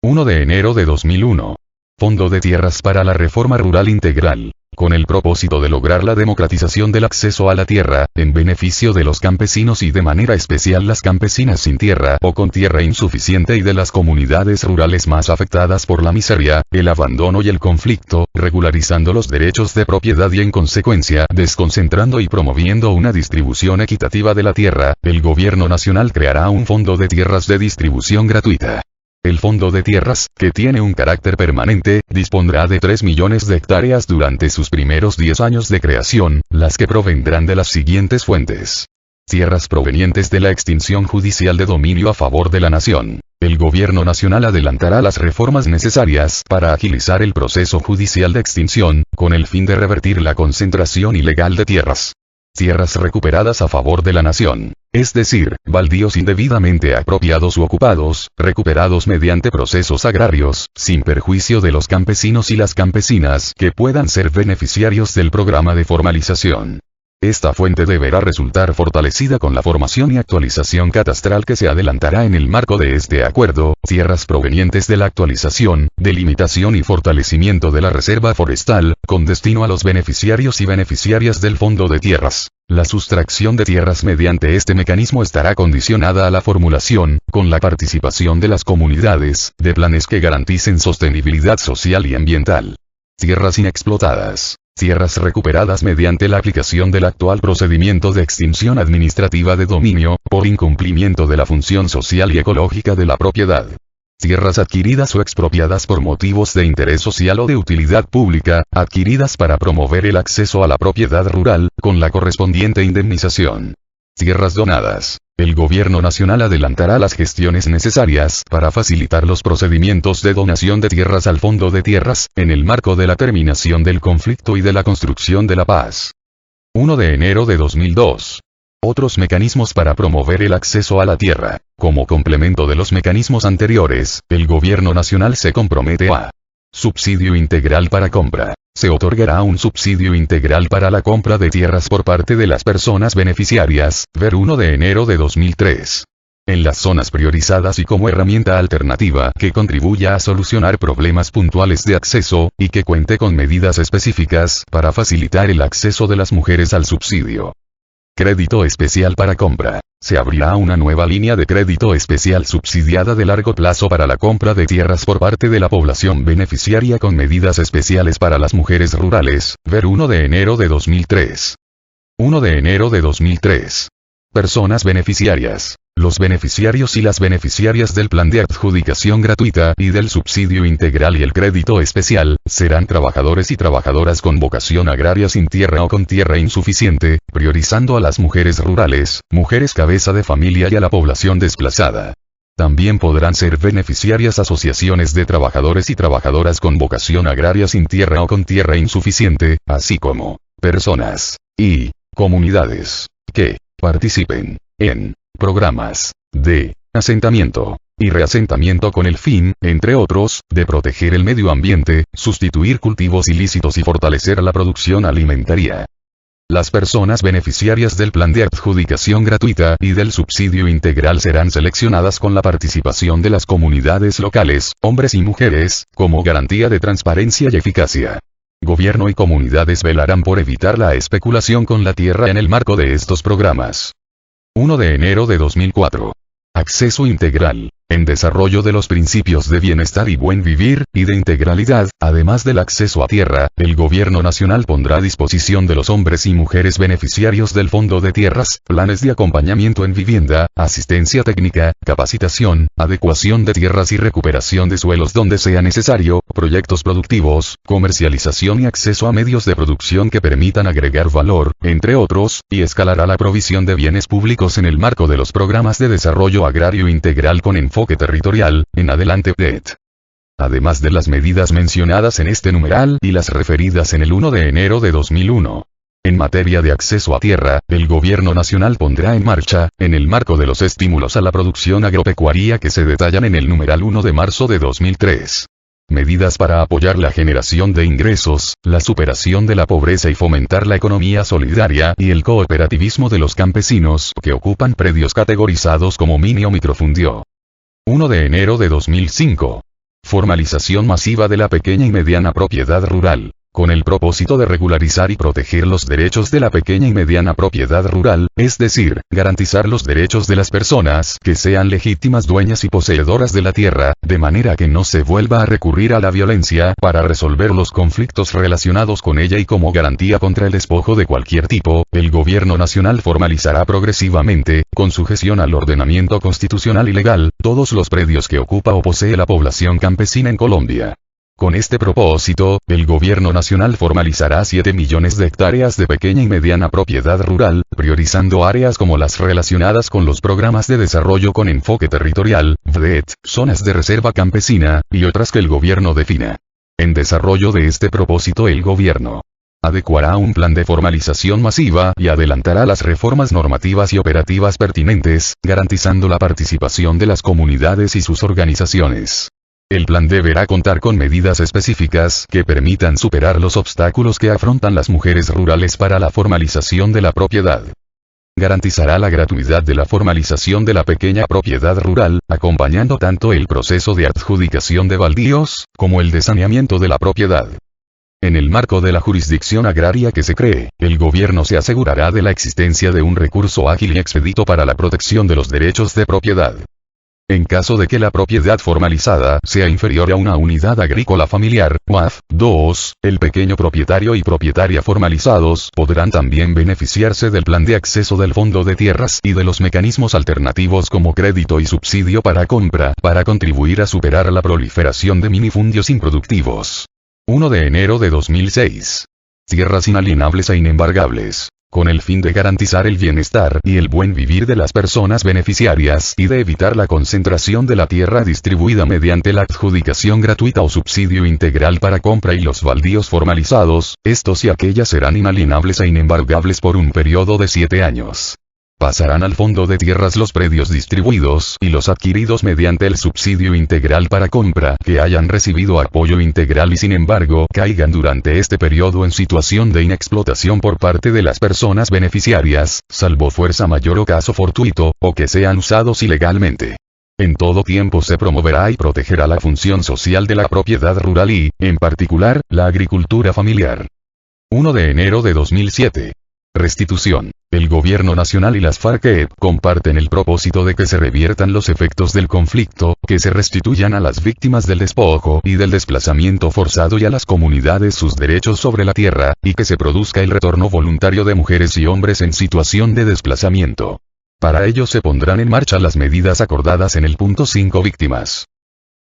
1 de enero de 2001. Fondo de Tierras para la Reforma Rural Integral. Con el propósito de lograr la democratización del acceso a la tierra, en beneficio de los campesinos y de manera especial las campesinas sin tierra o con tierra insuficiente y de las comunidades rurales más afectadas por la miseria, el abandono y el conflicto, regularizando los derechos de propiedad y en consecuencia desconcentrando y promoviendo una distribución equitativa de la tierra, el Gobierno Nacional creará un fondo de tierras de distribución gratuita. El Fondo de Tierras, que tiene un carácter permanente, dispondrá de 3 millones de hectáreas durante sus primeros 10 años de creación, las que provendrán de las siguientes fuentes. Tierras provenientes de la extinción judicial de dominio a favor de la nación. El Gobierno Nacional adelantará las reformas necesarias para agilizar el proceso judicial de extinción, con el fin de revertir la concentración ilegal de tierras. Tierras recuperadas a favor de la nación. Es decir, baldíos indebidamente apropiados u ocupados, recuperados mediante procesos agrarios, sin perjuicio de los campesinos y las campesinas que puedan ser beneficiarios del programa de formalización. Esta fuente deberá resultar fortalecida con la formación y actualización catastral que se adelantará en el marco de este acuerdo, tierras provenientes de la actualización, delimitación y fortalecimiento de la reserva forestal, con destino a los beneficiarios y beneficiarias del Fondo de Tierras. La sustracción de tierras mediante este mecanismo estará condicionada a la formulación, con la participación de las comunidades, de planes que garanticen sostenibilidad social y ambiental. Tierras inexplotadas. Tierras recuperadas mediante la aplicación del actual procedimiento de extinción administrativa de dominio, por incumplimiento de la función social y ecológica de la propiedad. Tierras adquiridas o expropiadas por motivos de interés social o de utilidad pública, adquiridas para promover el acceso a la propiedad rural, con la correspondiente indemnización. Tierras donadas. El Gobierno Nacional adelantará las gestiones necesarias para facilitar los procedimientos de donación de tierras al Fondo de Tierras, en el marco de la terminación del conflicto y de la construcción de la paz. 1 de enero de 2002. Otros mecanismos para promover el acceso a la tierra. Como complemento de los mecanismos anteriores, el Gobierno Nacional se compromete a subsidio integral para compra. Se otorgará un subsidio integral para la compra de tierras por parte de las personas beneficiarias, ver 1 de enero de 2003. En las zonas priorizadas y como herramienta alternativa que contribuya a solucionar problemas puntuales de acceso, y que cuente con medidas específicas para facilitar el acceso de las mujeres al subsidio. Crédito especial para compra. Se abrirá una nueva línea de crédito especial subsidiada de largo plazo para la compra de tierras por parte de la población beneficiaria con medidas especiales para las mujeres rurales, ver 1 de enero de 2003. 1 de enero de 2003. Personas beneficiarias. Los beneficiarios y las beneficiarias del plan de adjudicación gratuita y del subsidio integral y el crédito especial, serán trabajadores y trabajadoras con vocación agraria sin tierra o con tierra insuficiente, priorizando a las mujeres rurales, mujeres cabeza de familia y a la población desplazada. También podrán ser beneficiarias asociaciones de trabajadores y trabajadoras con vocación agraria sin tierra o con tierra insuficiente, así como personas y comunidades que participen en programas de asentamiento y reasentamiento con el fin, entre otros, de proteger el medio ambiente, sustituir cultivos ilícitos y fortalecer la producción alimentaria. Las personas beneficiarias del plan de adjudicación gratuita y del subsidio integral serán seleccionadas con la participación de las comunidades locales, hombres y mujeres, como garantía de transparencia y eficacia. Gobierno y comunidades velarán por evitar la especulación con la tierra en el marco de estos programas. 1 de enero de 2004. Acceso integral. En desarrollo de los principios de bienestar y buen vivir, y de integralidad, además del acceso a tierra, el Gobierno Nacional pondrá a disposición de los hombres y mujeres beneficiarios del Fondo de Tierras, planes de acompañamiento en vivienda, asistencia técnica, capacitación, adecuación de tierras y recuperación de suelos donde sea necesario, proyectos productivos, comercialización y acceso a medios de producción que permitan agregar valor, entre otros, y escalará la provisión de bienes públicos en el marco de los programas de desarrollo agrario integral con enfoque territorial, en adelante PET. Además de las medidas mencionadas en este numeral y las referidas en el 1 de enero de 2001. En materia de acceso a tierra, el Gobierno Nacional pondrá en marcha, en el marco de los estímulos a la producción agropecuaria que se detallan en el numeral 1 de marzo de 2003. Medidas para apoyar la generación de ingresos, la superación de la pobreza y fomentar la economía solidaria y el cooperativismo de los campesinos que ocupan predios categorizados como mini o microfundio. 1 de enero de 2005. Formalización masiva de la pequeña y mediana propiedad rural. Con el propósito de regularizar y proteger los derechos de la pequeña y mediana propiedad rural, es decir, garantizar los derechos de las personas que sean legítimas dueñas y poseedoras de la tierra, de manera que no se vuelva a recurrir a la violencia para resolver los conflictos relacionados con ella y como garantía contra el despojo de cualquier tipo, el Gobierno Nacional formalizará progresivamente, con sujeción al ordenamiento constitucional y legal, todos los predios que ocupa o posee la población campesina en Colombia. Con este propósito, el Gobierno Nacional formalizará 7 millones de hectáreas de pequeña y mediana propiedad rural, priorizando áreas como las relacionadas con los programas de desarrollo con enfoque territorial, VDET, zonas de reserva campesina, y otras que el gobierno defina. En desarrollo de este propósito el gobierno adecuará un plan de formalización masiva y adelantará las reformas normativas y operativas pertinentes, garantizando la participación de las comunidades y sus organizaciones. El plan deberá contar con medidas específicas que permitan superar los obstáculos que afrontan las mujeres rurales para la formalización de la propiedad. Garantizará la gratuidad de la formalización de la pequeña propiedad rural, acompañando tanto el proceso de adjudicación de baldíos, como el de saneamiento de la propiedad. En el marco de la jurisdicción agraria que se cree, el gobierno se asegurará de la existencia de un recurso ágil y expedito para la protección de los derechos de propiedad. En caso de que la propiedad formalizada sea inferior a una unidad agrícola familiar, UAF, 2, el pequeño propietario y propietaria formalizados podrán también beneficiarse del plan de acceso del Fondo de Tierras y de los mecanismos alternativos como crédito y subsidio para compra, para contribuir a superar la proliferación de minifundios improductivos. 1 de enero de 2006. Tierras inalienables e inembargables. Con el fin de garantizar el bienestar y el buen vivir de las personas beneficiarias y de evitar la concentración de la tierra distribuida mediante la adjudicación gratuita o subsidio integral para compra y los baldíos formalizados, estos y aquellas serán inalienables e inembargables por un periodo de 7 años. Pasarán al Fondo de Tierras los predios distribuidos y los adquiridos mediante el subsidio integral para compra que hayan recibido apoyo integral y sin embargo caigan durante este periodo en situación de inexplotación por parte de las personas beneficiarias, salvo fuerza mayor o caso fortuito, o que sean usados ilegalmente. En todo tiempo se promoverá y protegerá la función social de la propiedad rural y, en particular, la agricultura familiar. 1 de enero de 2007. Restitución. El Gobierno Nacional y las FARC comparten el propósito de que se reviertan los efectos del conflicto, que se restituyan a las víctimas del despojo y del desplazamiento forzado y a las comunidades sus derechos sobre la tierra, y que se produzca el retorno voluntario de mujeres y hombres en situación de desplazamiento. Para ello se pondrán en marcha las medidas acordadas en el punto 5 víctimas.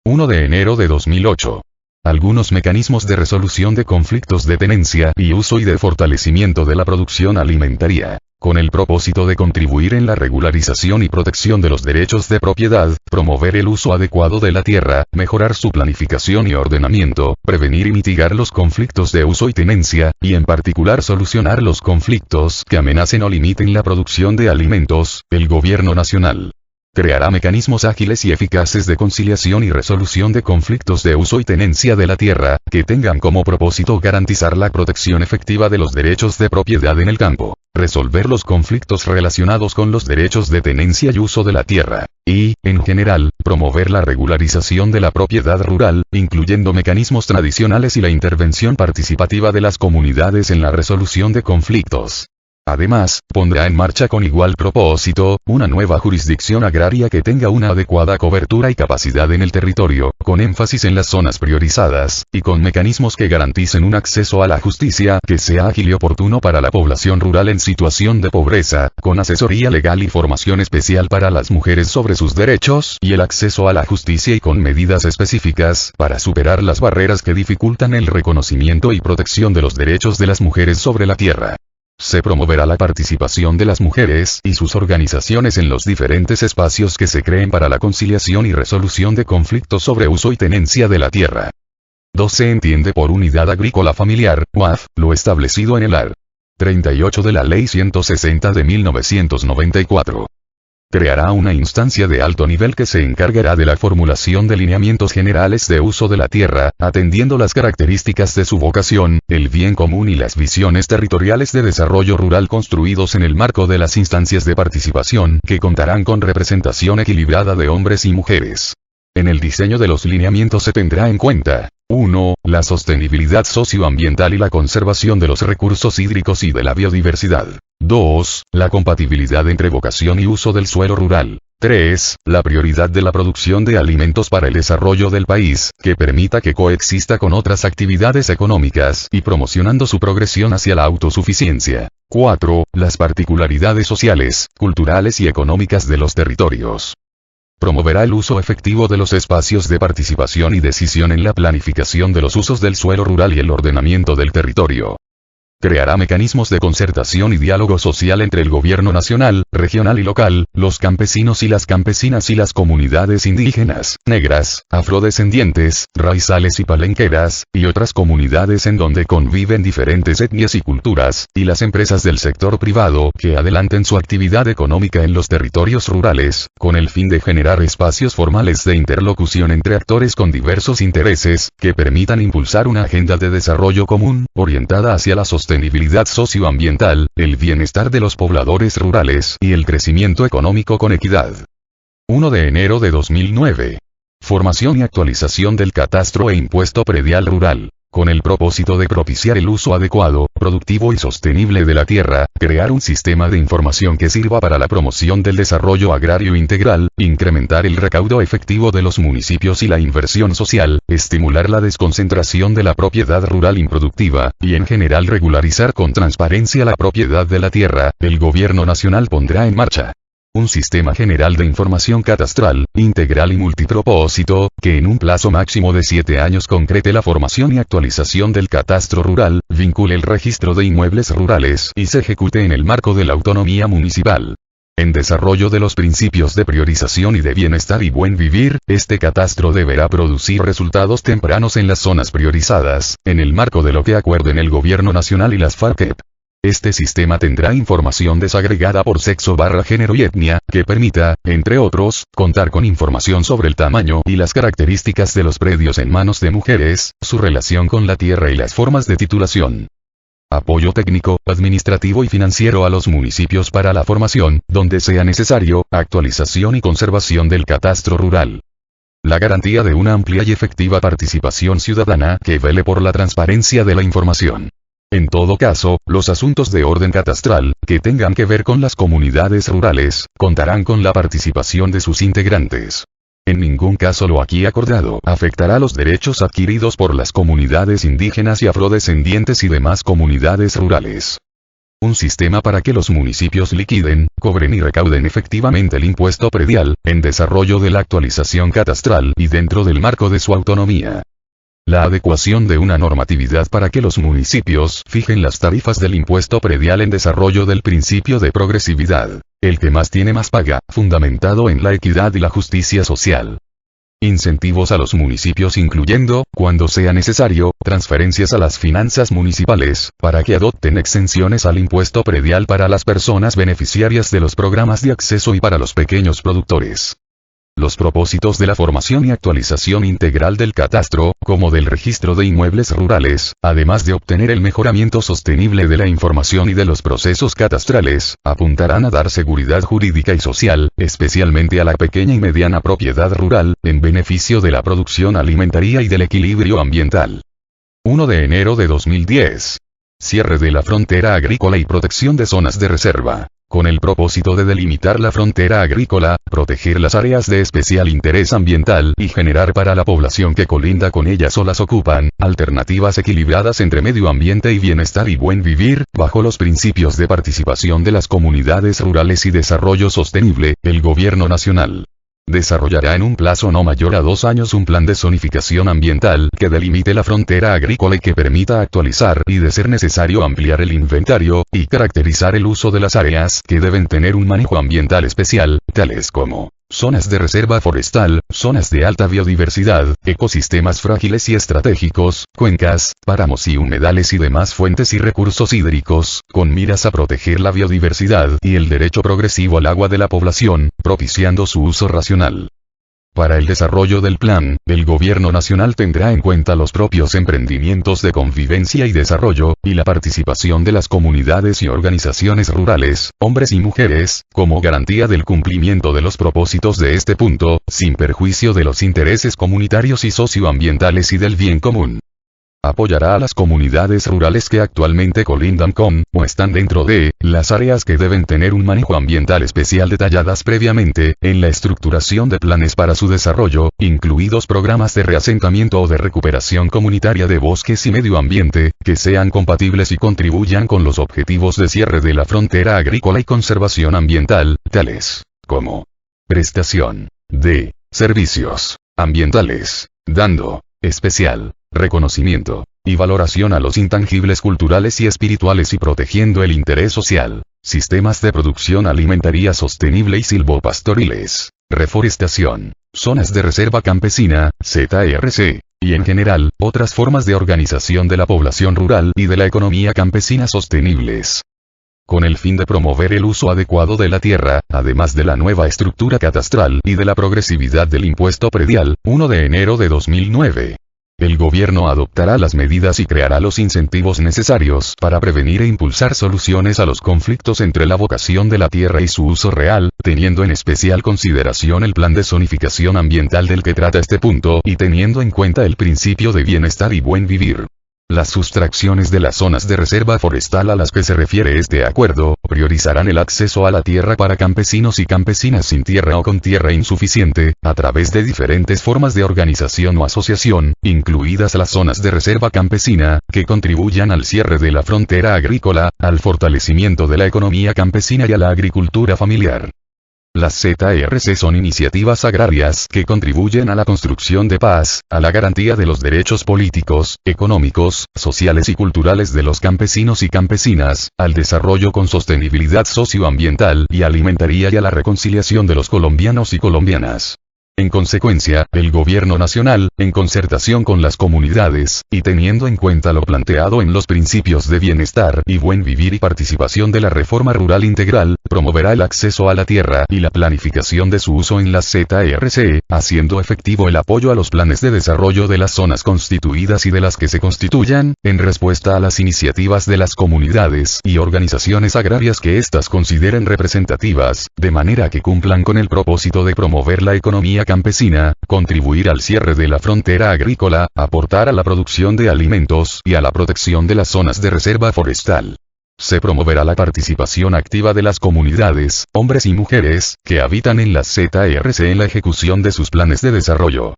1 de enero de 2008. Algunos mecanismos de resolución de conflictos de tenencia y uso y de fortalecimiento de la producción alimentaria, con el propósito de contribuir en la regularización y protección de los derechos de propiedad, promover el uso adecuado de la tierra, mejorar su planificación y ordenamiento, prevenir y mitigar los conflictos de uso y tenencia, y en particular solucionar los conflictos que amenacen o limiten la producción de alimentos, el Gobierno Nacional creará mecanismos ágiles y eficaces de conciliación y resolución de conflictos de uso y tenencia de la tierra, que tengan como propósito garantizar la protección efectiva de los derechos de propiedad en el campo, resolver los conflictos relacionados con los derechos de tenencia y uso de la tierra, y, en general, promover la regularización de la propiedad rural, incluyendo mecanismos tradicionales y la intervención participativa de las comunidades en la resolución de conflictos. Además, pondrá en marcha con igual propósito, una nueva jurisdicción agraria que tenga una adecuada cobertura y capacidad en el territorio, con énfasis en las zonas priorizadas, y con mecanismos que garanticen un acceso a la justicia que sea ágil y oportuno para la población rural en situación de pobreza, con asesoría legal y formación especial para las mujeres sobre sus derechos y el acceso a la justicia y con medidas específicas para superar las barreras que dificultan el reconocimiento y protección de los derechos de las mujeres sobre la tierra. Se promoverá la participación de las mujeres y sus organizaciones en los diferentes espacios que se creen para la conciliación y resolución de conflictos sobre uso y tenencia de la tierra. 2. Se entiende por unidad agrícola familiar, UAF, lo establecido en el art. 38 de la Ley 160 de 1994. Creará una instancia de alto nivel que se encargará de la formulación de lineamientos generales de uso de la tierra, atendiendo las características de su vocación, el bien común y las visiones territoriales de desarrollo rural construidos en el marco de las instancias de participación que contarán con representación equilibrada de hombres y mujeres. En el diseño de los lineamientos se tendrá en cuenta: 1. La sostenibilidad socioambiental y la conservación de los recursos hídricos y de la biodiversidad. 2. La compatibilidad entre vocación y uso del suelo rural. 3. La prioridad de la producción de alimentos para el desarrollo del país, que permita que coexista con otras actividades económicas y promocionando su progresión hacia la autosuficiencia. 4. Las particularidades sociales, culturales y económicas de los territorios. Promoverá el uso efectivo de los espacios de participación y decisión en la planificación de los usos del suelo rural y el ordenamiento del territorio. Creará mecanismos de concertación y diálogo social entre el gobierno nacional, regional y local, los campesinos y las campesinas y las comunidades indígenas, negras, afrodescendientes, raizales y palenqueras, y otras comunidades en donde conviven diferentes etnias y culturas, y las empresas del sector privado que adelanten su actividad económica en los territorios rurales, con el fin de generar espacios formales de interlocución entre actores con diversos intereses, que permitan impulsar una agenda de desarrollo común, orientada hacia la sostenibilidad socioambiental, el bienestar de los pobladores rurales y el crecimiento económico con equidad. 1 de enero de 2009. Formación y actualización del catastro e impuesto predial rural. Con el propósito de propiciar el uso adecuado, productivo y sostenible de la tierra, crear un sistema de información que sirva para la promoción del desarrollo agrario integral, incrementar el recaudo efectivo de los municipios y la inversión social, estimular la desconcentración de la propiedad rural improductiva, y en general regularizar con transparencia la propiedad de la tierra, el gobierno nacional pondrá en marcha un sistema general de información catastral, integral y multipropósito, que en un plazo máximo de 7 años concrete la formación y actualización del catastro rural, vincule el registro de inmuebles rurales y se ejecute en el marco de la autonomía municipal. En desarrollo de los principios de priorización y de bienestar y buen vivir, este catastro deberá producir resultados tempranos en las zonas priorizadas, en el marco de lo que acuerden el gobierno nacional y las FARC-EP. Este sistema tendrá información desagregada por sexo, género y etnia, que permita, entre otros, contar con información sobre el tamaño y las características de los predios en manos de mujeres, su relación con la tierra y las formas de titulación. Apoyo técnico, administrativo y financiero a los municipios para la formación, donde sea necesario, actualización y conservación del catastro rural. La garantía de una amplia y efectiva participación ciudadana que vele por la transparencia de la información. En todo caso, los asuntos de orden catastral, que tengan que ver con las comunidades rurales, contarán con la participación de sus integrantes. En ningún caso lo aquí acordado afectará los derechos adquiridos por las comunidades indígenas y afrodescendientes y demás comunidades rurales. Un sistema para que los municipios liquiden, cobren y recauden efectivamente el impuesto predial, en desarrollo de la actualización catastral y dentro del marco de su autonomía. La adecuación de una normatividad para que los municipios fijen las tarifas del impuesto predial en desarrollo del principio de progresividad. El que más tiene más paga, fundamentado en la equidad y la justicia social. Incentivos a los municipios incluyendo, cuando sea necesario, transferencias a las finanzas municipales, para que adopten exenciones al impuesto predial para las personas beneficiarias de los programas de acceso y para los pequeños productores. Los propósitos de la formación y actualización integral del catastro, como del registro de inmuebles rurales, además de obtener el mejoramiento sostenible de la información y de los procesos catastrales, apuntarán a dar seguridad jurídica y social, especialmente a la pequeña y mediana propiedad rural, en beneficio de la producción alimentaria y del equilibrio ambiental. 1 de enero de 2010. Cierre de la frontera agrícola y protección de zonas de reserva. Con el propósito de delimitar la frontera agrícola, proteger las áreas de especial interés ambiental y generar para la población que colinda con ellas o las ocupan, alternativas equilibradas entre medio ambiente y bienestar y buen vivir, bajo los principios de participación de las comunidades rurales y desarrollo sostenible, el Gobierno Nacional desarrollará en un plazo no mayor a 2 años un plan de zonificación ambiental que delimite la frontera agrícola y que permita actualizar y de ser necesario ampliar el inventario, y caracterizar el uso de las áreas que deben tener un manejo ambiental especial, tales como zonas de reserva forestal, zonas de alta biodiversidad, ecosistemas frágiles y estratégicos, cuencas, páramos y humedales y demás fuentes y recursos hídricos, con miras a proteger la biodiversidad y el derecho progresivo al agua de la población, propiciando su uso racional. Para el desarrollo del plan, el Gobierno Nacional tendrá en cuenta los propios emprendimientos de convivencia y desarrollo, y la participación de las comunidades y organizaciones rurales, hombres y mujeres, como garantía del cumplimiento de los propósitos de este punto, sin perjuicio de los intereses comunitarios y socioambientales y del bien común. Apoyará a las comunidades rurales que actualmente colindan con, o están dentro de, las áreas que deben tener un manejo ambiental especial detalladas previamente, en la estructuración de planes para su desarrollo, incluidos programas de reasentamiento o de recuperación comunitaria de bosques y medio ambiente, que sean compatibles y contribuyan con los objetivos de cierre de la frontera agrícola y conservación ambiental, tales como prestación de servicios ambientales, dando especial reconocimiento y valoración a los intangibles culturales y espirituales y protegiendo el interés social, sistemas de producción alimentaria sostenible y silvopastoriles, reforestación, zonas de reserva campesina, ZRC, y en general, otras formas de organización de la población rural y de la economía campesina sostenibles. Con el fin de promover el uso adecuado de la tierra, además de la nueva estructura catastral y de la progresividad del impuesto predial, 1 de enero de 2009. El gobierno adoptará las medidas y creará los incentivos necesarios para prevenir e impulsar soluciones a los conflictos entre la vocación de la tierra y su uso real, teniendo en especial consideración el plan de zonificación ambiental del que trata este punto y teniendo en cuenta el principio de bienestar y buen vivir. Las sustracciones de las zonas de reserva forestal a las que se refiere este acuerdo, priorizarán el acceso a la tierra para campesinos y campesinas sin tierra o con tierra insuficiente, a través de diferentes formas de organización o asociación, incluidas las zonas de reserva campesina, que contribuyan al cierre de la frontera agrícola, al fortalecimiento de la economía campesina y a la agricultura familiar. Las ZRC son iniciativas agrarias que contribuyen a la construcción de paz, a la garantía de los derechos políticos, económicos, sociales y culturales de los campesinos y campesinas, al desarrollo con sostenibilidad socioambiental y alimentaria y a la reconciliación de los colombianos y colombianas. En consecuencia, el Gobierno Nacional, en concertación con las comunidades, y teniendo en cuenta lo planteado en los principios de bienestar y buen vivir y participación de la reforma rural integral, promoverá el acceso a la tierra y la planificación de su uso en las ZRC, haciendo efectivo el apoyo a los planes de desarrollo de las zonas constituidas y de las que se constituyan, en respuesta a las iniciativas de las comunidades y organizaciones agrarias que éstas consideren representativas, de manera que cumplan con el propósito de promover la economía campesina, contribuir al cierre de la frontera agrícola, aportar a la producción de alimentos y a la protección de las zonas de reserva forestal. Se promoverá la participación activa de las comunidades, hombres y mujeres, que habitan en las ZRC en la ejecución de sus planes de desarrollo.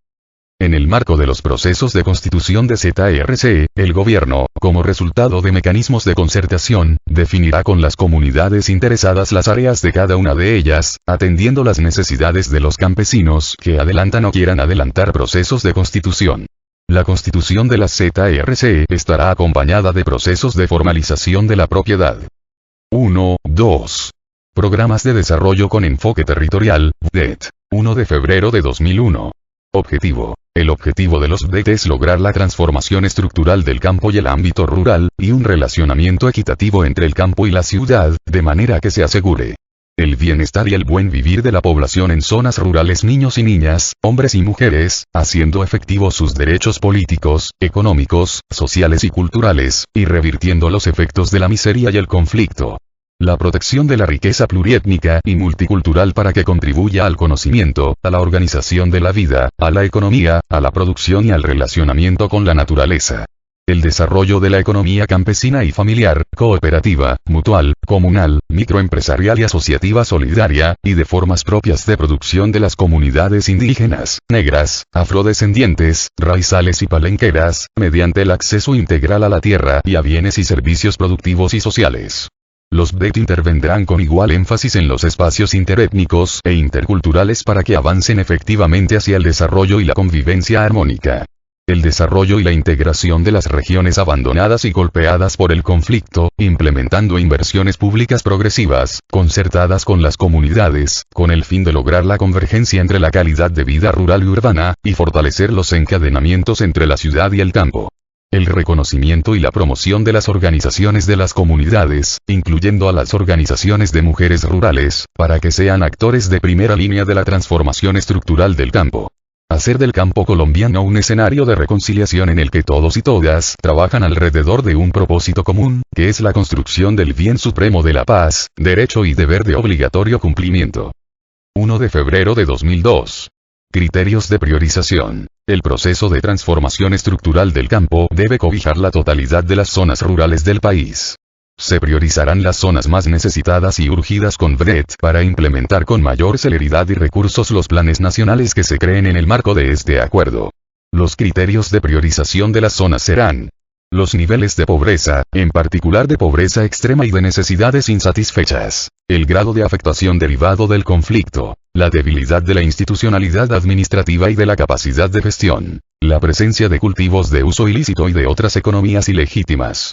En el marco de los procesos de constitución de ZRC, el gobierno, como resultado de mecanismos de concertación, definirá con las comunidades interesadas las áreas de cada una de ellas, atendiendo las necesidades de los campesinos que adelantan o quieran adelantar procesos de constitución. La constitución de las ZRC estará acompañada de procesos de formalización de la propiedad. 1. 2. Programas de desarrollo con enfoque territorial, VDET. 1 de febrero de 2001. Objetivo. El objetivo de los VDET es lograr la transformación estructural del campo y el ámbito rural, y un relacionamiento equitativo entre el campo y la ciudad, de manera que se asegure el bienestar y el buen vivir de la población en zonas rurales, niños y niñas, hombres y mujeres, haciendo efectivos sus derechos políticos, económicos, sociales y culturales, y revirtiendo los efectos de la miseria y el conflicto. La protección de la riqueza pluriétnica y multicultural para que contribuya al conocimiento, a la organización de la vida, a la economía, a la producción y al relacionamiento con la naturaleza. El desarrollo de la economía campesina y familiar, cooperativa, mutual, comunal, microempresarial y asociativa solidaria, y de formas propias de producción de las comunidades indígenas, negras, afrodescendientes, raizales y palenqueras, mediante el acceso integral a la tierra y a bienes y servicios productivos y sociales. Los BDET intervendrán con igual énfasis en los espacios interétnicos e interculturales para que avancen efectivamente hacia el desarrollo y la convivencia armónica. El desarrollo y la integración de las regiones abandonadas y golpeadas por el conflicto, implementando inversiones públicas progresivas, concertadas con las comunidades, con el fin de lograr la convergencia entre la calidad de vida rural y urbana, y fortalecer los encadenamientos entre la ciudad y el campo. El reconocimiento y la promoción de las organizaciones de las comunidades, incluyendo a las organizaciones de mujeres rurales, para que sean actores de primera línea de la transformación estructural del campo. Hacer del campo colombiano un escenario de reconciliación en el que todos y todas trabajan alrededor de un propósito común, que es la construcción del bien supremo de la paz, derecho y deber de obligatorio cumplimiento. 1 de febrero de 2002. Criterios de priorización. El proceso de transformación estructural del campo debe cobijar la totalidad de las zonas rurales del país. Se priorizarán las zonas más necesitadas y urgidas con BDET para implementar con mayor celeridad y recursos los planes nacionales que se creen en el marco de este acuerdo. Los criterios de priorización de las zonas serán: los niveles de pobreza, en particular de pobreza extrema y de necesidades insatisfechas, el grado de afectación derivado del conflicto, la debilidad de la institucionalidad administrativa y de la capacidad de gestión, la presencia de cultivos de uso ilícito y de otras economías ilegítimas.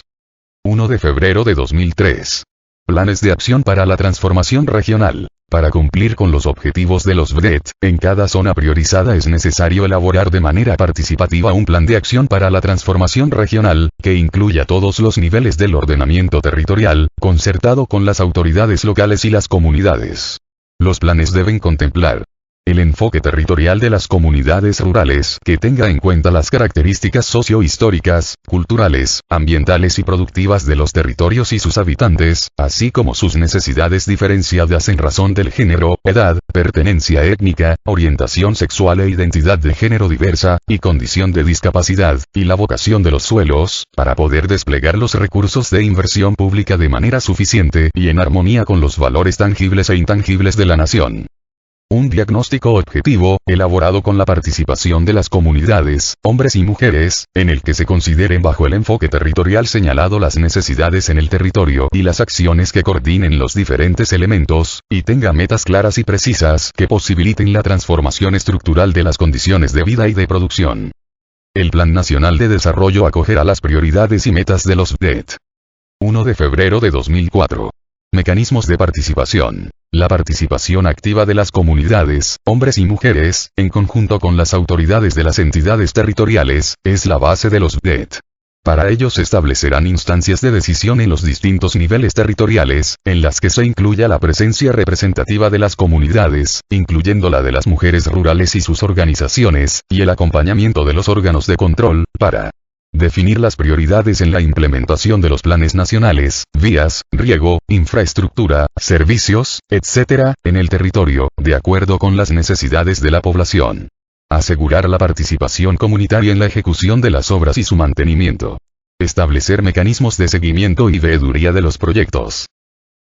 1 de febrero de 2003. Planes de acción para la transformación regional. Para cumplir con los objetivos de los BDET, en cada zona priorizada es necesario elaborar de manera participativa un plan de acción para la transformación regional, que incluya todos los niveles del ordenamiento territorial, concertado con las autoridades locales y las comunidades. Los planes deben contemplar el enfoque territorial de las comunidades rurales, que tenga en cuenta las características socio-históricas, culturales, ambientales y productivas de los territorios y sus habitantes, así como sus necesidades diferenciadas en razón del género, edad, pertenencia étnica, orientación sexual e identidad de género diversa, y condición de discapacidad, y la vocación de los suelos, para poder desplegar los recursos de inversión pública de manera suficiente y en armonía con los valores tangibles e intangibles de la nación. Un diagnóstico objetivo, elaborado con la participación de las comunidades, hombres y mujeres, en el que se consideren bajo el enfoque territorial señalado las necesidades en el territorio y las acciones que coordinen los diferentes elementos, y tenga metas claras y precisas que posibiliten la transformación estructural de las condiciones de vida y de producción. El Plan Nacional de Desarrollo acogerá las prioridades y metas de los BDET. 1 de febrero de 2004. Mecanismos de participación. La participación activa de las comunidades, hombres y mujeres, en conjunto con las autoridades de las entidades territoriales, es la base de los BDET. Para ello se establecerán instancias de decisión en los distintos niveles territoriales, en las que se incluya la presencia representativa de las comunidades, incluyendo la de las mujeres rurales y sus organizaciones, y el acompañamiento de los órganos de control, para definir las prioridades en la implementación de los planes nacionales, vías, riego, infraestructura, servicios, etc., en el territorio, de acuerdo con las necesidades de la población. Asegurar la participación comunitaria en la ejecución de las obras y su mantenimiento. Establecer mecanismos de seguimiento y veeduría de los proyectos.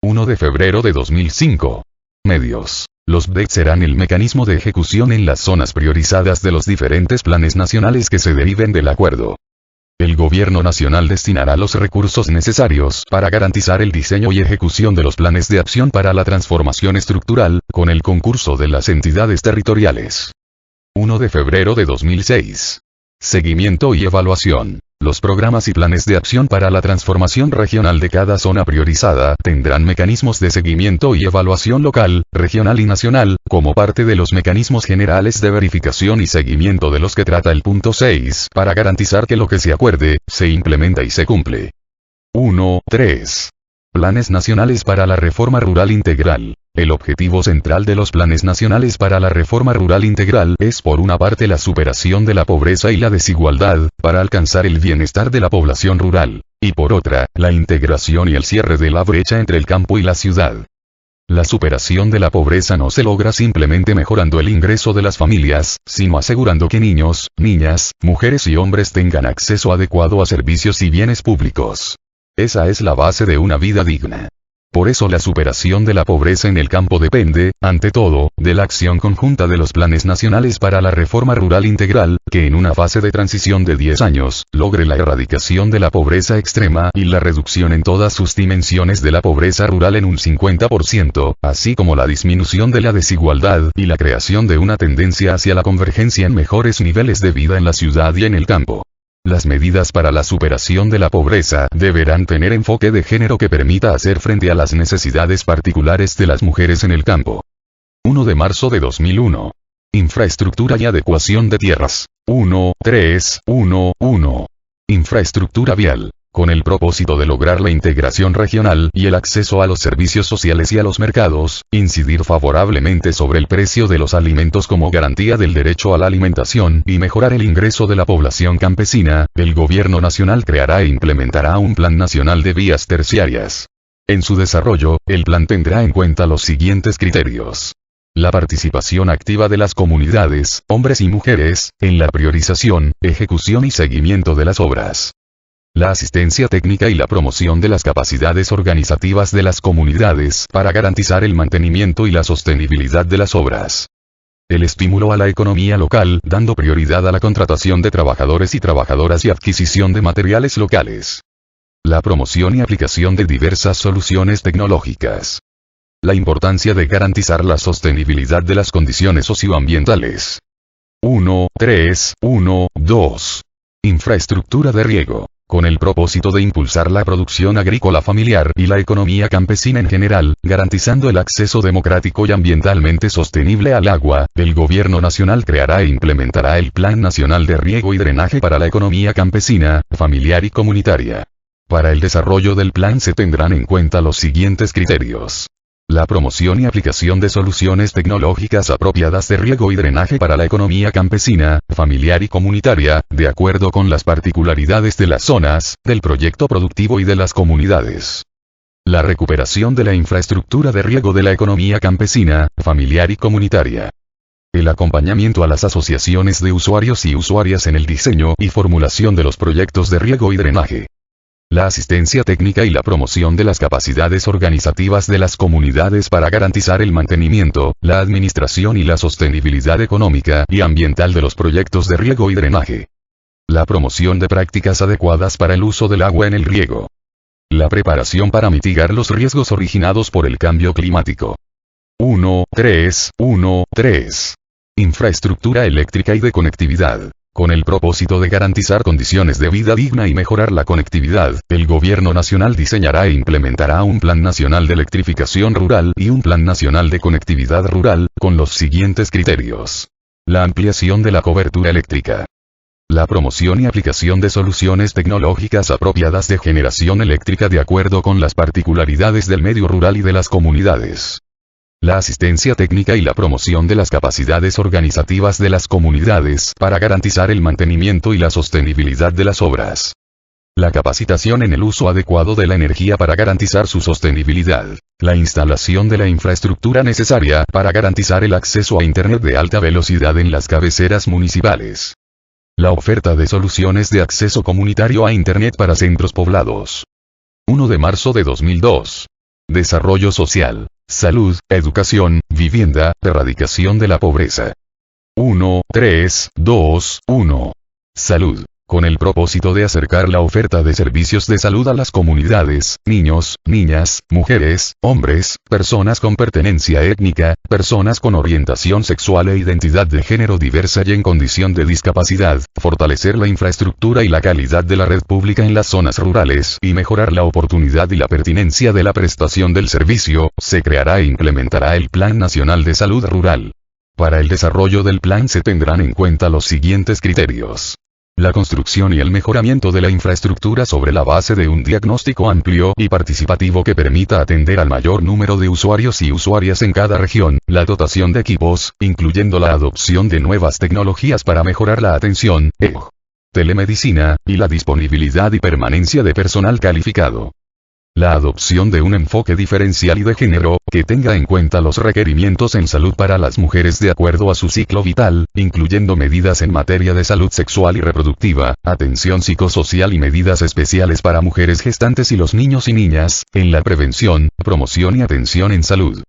1 de febrero de 2005. Medios. Los BDET serán el mecanismo de ejecución en las zonas priorizadas de los diferentes planes nacionales que se deriven del acuerdo. El Gobierno Nacional destinará los recursos necesarios para garantizar el diseño y ejecución de los planes de acción para la transformación estructural, con el concurso de las entidades territoriales. 1 de febrero de 2006. Seguimiento y evaluación. Los programas y planes de acción para la transformación regional de cada zona priorizada tendrán mecanismos de seguimiento y evaluación local, regional y nacional, como parte de los mecanismos generales de verificación y seguimiento de los que trata el punto 6, para garantizar que lo que se acuerde, se implementa y se cumple. 1.3. Planes nacionales para la reforma rural integral. El objetivo central de los planes nacionales para la reforma rural integral es por una parte la superación de la pobreza y la desigualdad, para alcanzar el bienestar de la población rural, y por otra, la integración y el cierre de la brecha entre el campo y la ciudad. La superación de la pobreza no se logra simplemente mejorando el ingreso de las familias, sino asegurando que niños, niñas, mujeres y hombres tengan acceso adecuado a servicios y bienes públicos. Esa es la base de una vida digna. Por eso la superación de la pobreza en el campo depende, ante todo, de la acción conjunta de los planes nacionales para la reforma rural integral, que en una fase de transición de 10 años, logre la erradicación de la pobreza extrema y la reducción en todas sus dimensiones de la pobreza rural en un 50%, así como la disminución de la desigualdad y la creación de una tendencia hacia la convergencia en mejores niveles de vida en la ciudad y en el campo. Las medidas para la superación de la pobreza deberán tener enfoque de género que permita hacer frente a las necesidades particulares de las mujeres en el campo. 1 de marzo de 2001. Infraestructura y adecuación de tierras. 1.3.1.1. Infraestructura vial. Con el propósito de lograr la integración regional y el acceso a los servicios sociales y a los mercados, incidir favorablemente sobre el precio de los alimentos como garantía del derecho a la alimentación y mejorar el ingreso de la población campesina, el Gobierno Nacional creará e implementará un Plan Nacional de Vías Terciarias. En su desarrollo, el plan tendrá en cuenta los siguientes criterios. La participación activa de las comunidades, hombres y mujeres, en la priorización, ejecución y seguimiento de las obras. La asistencia técnica y la promoción de las capacidades organizativas de las comunidades para garantizar el mantenimiento y la sostenibilidad de las obras. El estímulo a la economía local, dando prioridad a la contratación de trabajadores y trabajadoras y adquisición de materiales locales. La promoción y aplicación de diversas soluciones tecnológicas. La importancia de garantizar la sostenibilidad de las condiciones socioambientales. 1.3.1.2. Infraestructura de riego. Con el propósito de impulsar la producción agrícola familiar y la economía campesina en general, garantizando el acceso democrático y ambientalmente sostenible al agua, el Gobierno Nacional creará e implementará el Plan Nacional de Riego y Drenaje para la economía campesina, familiar y comunitaria. Para el desarrollo del plan se tendrán en cuenta los siguientes criterios. La promoción y aplicación de soluciones tecnológicas apropiadas de riego y drenaje para la economía campesina, familiar y comunitaria, de acuerdo con las particularidades de las zonas, del proyecto productivo y de las comunidades. La recuperación de la infraestructura de riego de la economía campesina, familiar y comunitaria. El acompañamiento a las asociaciones de usuarios y usuarias en el diseño y formulación de los proyectos de riego y drenaje. La asistencia técnica y la promoción de las capacidades organizativas de las comunidades para garantizar el mantenimiento, la administración y la sostenibilidad económica y ambiental de los proyectos de riego y drenaje. La promoción de prácticas adecuadas para el uso del agua en el riego. La preparación para mitigar los riesgos originados por el cambio climático. 1.3.1.3. Infraestructura eléctrica y de conectividad. Con el propósito de garantizar condiciones de vida digna y mejorar la conectividad, el Gobierno Nacional diseñará e implementará un Plan Nacional de Electrificación Rural y un Plan Nacional de Conectividad Rural, con los siguientes criterios. La ampliación de la cobertura eléctrica. La promoción y aplicación de soluciones tecnológicas apropiadas de generación eléctrica de acuerdo con las particularidades del medio rural y de las comunidades. La asistencia técnica y la promoción de las capacidades organizativas de las comunidades para garantizar el mantenimiento y la sostenibilidad de las obras. La capacitación en el uso adecuado de la energía para garantizar su sostenibilidad. La instalación de la infraestructura necesaria para garantizar el acceso a Internet de alta velocidad en las cabeceras municipales. La oferta de soluciones de acceso comunitario a Internet para centros poblados. 1 de marzo de 2002. Desarrollo social. Salud, educación, vivienda, erradicación de la pobreza. 1.3.2.1. Salud. Con el propósito de acercar la oferta de servicios de salud a las comunidades, niños, niñas, mujeres, hombres, personas con pertenencia étnica, personas con orientación sexual e identidad de género diversa y en condición de discapacidad, fortalecer la infraestructura y la calidad de la red pública en las zonas rurales y mejorar la oportunidad y la pertinencia de la prestación del servicio, se creará e implementará el Plan Nacional de Salud Rural. Para el desarrollo del plan se tendrán en cuenta los siguientes criterios. La construcción y el mejoramiento de la infraestructura sobre la base de un diagnóstico amplio y participativo que permita atender al mayor número de usuarios y usuarias en cada región, la dotación de equipos, incluyendo la adopción de nuevas tecnologías para mejorar la atención, telemedicina, y la disponibilidad y permanencia de personal calificado. La adopción de un enfoque diferencial y de género, que tenga en cuenta los requerimientos en salud para las mujeres de acuerdo a su ciclo vital, incluyendo medidas en materia de salud sexual y reproductiva, atención psicosocial y medidas especiales para mujeres gestantes y los niños y niñas, en la prevención, promoción y atención en salud.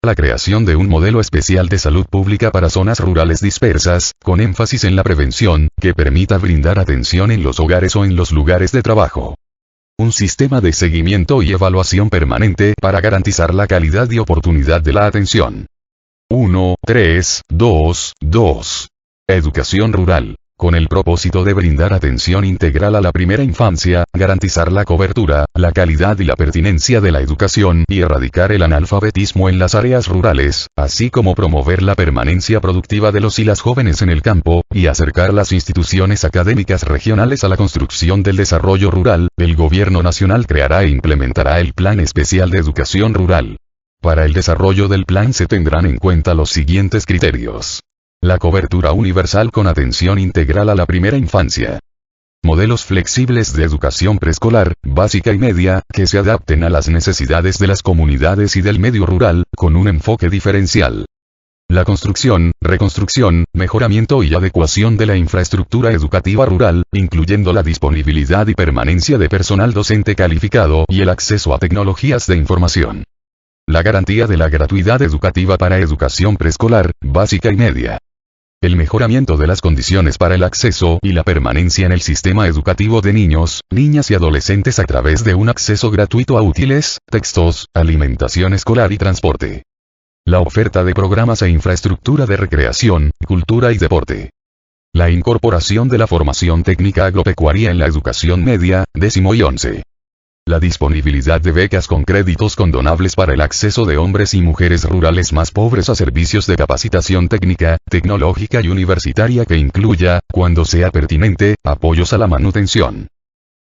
La creación de un modelo especial de salud pública para zonas rurales dispersas, con énfasis en la prevención, que permita brindar atención en los hogares o en los lugares de trabajo. Un sistema de seguimiento y evaluación permanente para garantizar la calidad y oportunidad de la atención. 1, 3, 2, 2. Educación rural. Con el propósito de brindar atención integral a la primera infancia, garantizar la cobertura, la calidad y la pertinencia de la educación y erradicar el analfabetismo en las áreas rurales, así como promover la permanencia productiva de los y las jóvenes en el campo, y acercar las instituciones académicas regionales a la construcción del desarrollo rural, el Gobierno Nacional creará e implementará el Plan Especial de Educación Rural. Para el desarrollo del plan se tendrán en cuenta los siguientes criterios. La cobertura universal con atención integral a la primera infancia. Modelos flexibles de educación preescolar, básica y media, que se adapten a las necesidades de las comunidades y del medio rural, con un enfoque diferencial. La construcción, reconstrucción, mejoramiento y adecuación de la infraestructura educativa rural, incluyendo la disponibilidad y permanencia de personal docente calificado y el acceso a tecnologías de información. La garantía de la gratuidad educativa para educación preescolar, básica y media. El mejoramiento de las condiciones para el acceso y la permanencia en el sistema educativo de niños, niñas y adolescentes a través de un acceso gratuito a útiles, textos, alimentación escolar y transporte. La oferta de programas e infraestructura de recreación, cultura y deporte. La incorporación de la formación técnica agropecuaria en la educación media, 10º y 11. La disponibilidad de becas con créditos condonables para el acceso de hombres y mujeres rurales más pobres a servicios de capacitación técnica, tecnológica y universitaria que incluya, cuando sea pertinente, apoyos a la manutención.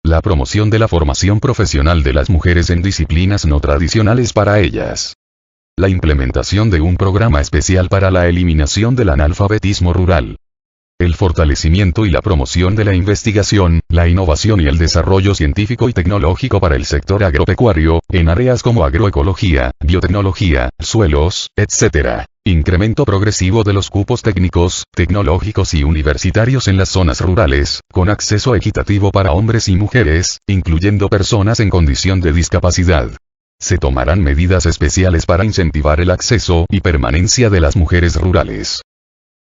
La promoción de la formación profesional de las mujeres en disciplinas no tradicionales para ellas. La implementación de un programa especial para la eliminación del analfabetismo rural. El fortalecimiento y la promoción de la investigación, la innovación y el desarrollo científico y tecnológico para el sector agropecuario, en áreas como agroecología, biotecnología, suelos, etc. Incremento progresivo de los cupos técnicos, tecnológicos y universitarios en las zonas rurales, con acceso equitativo para hombres y mujeres, incluyendo personas en condición de discapacidad. Se tomarán medidas especiales para incentivar el acceso y permanencia de las mujeres rurales.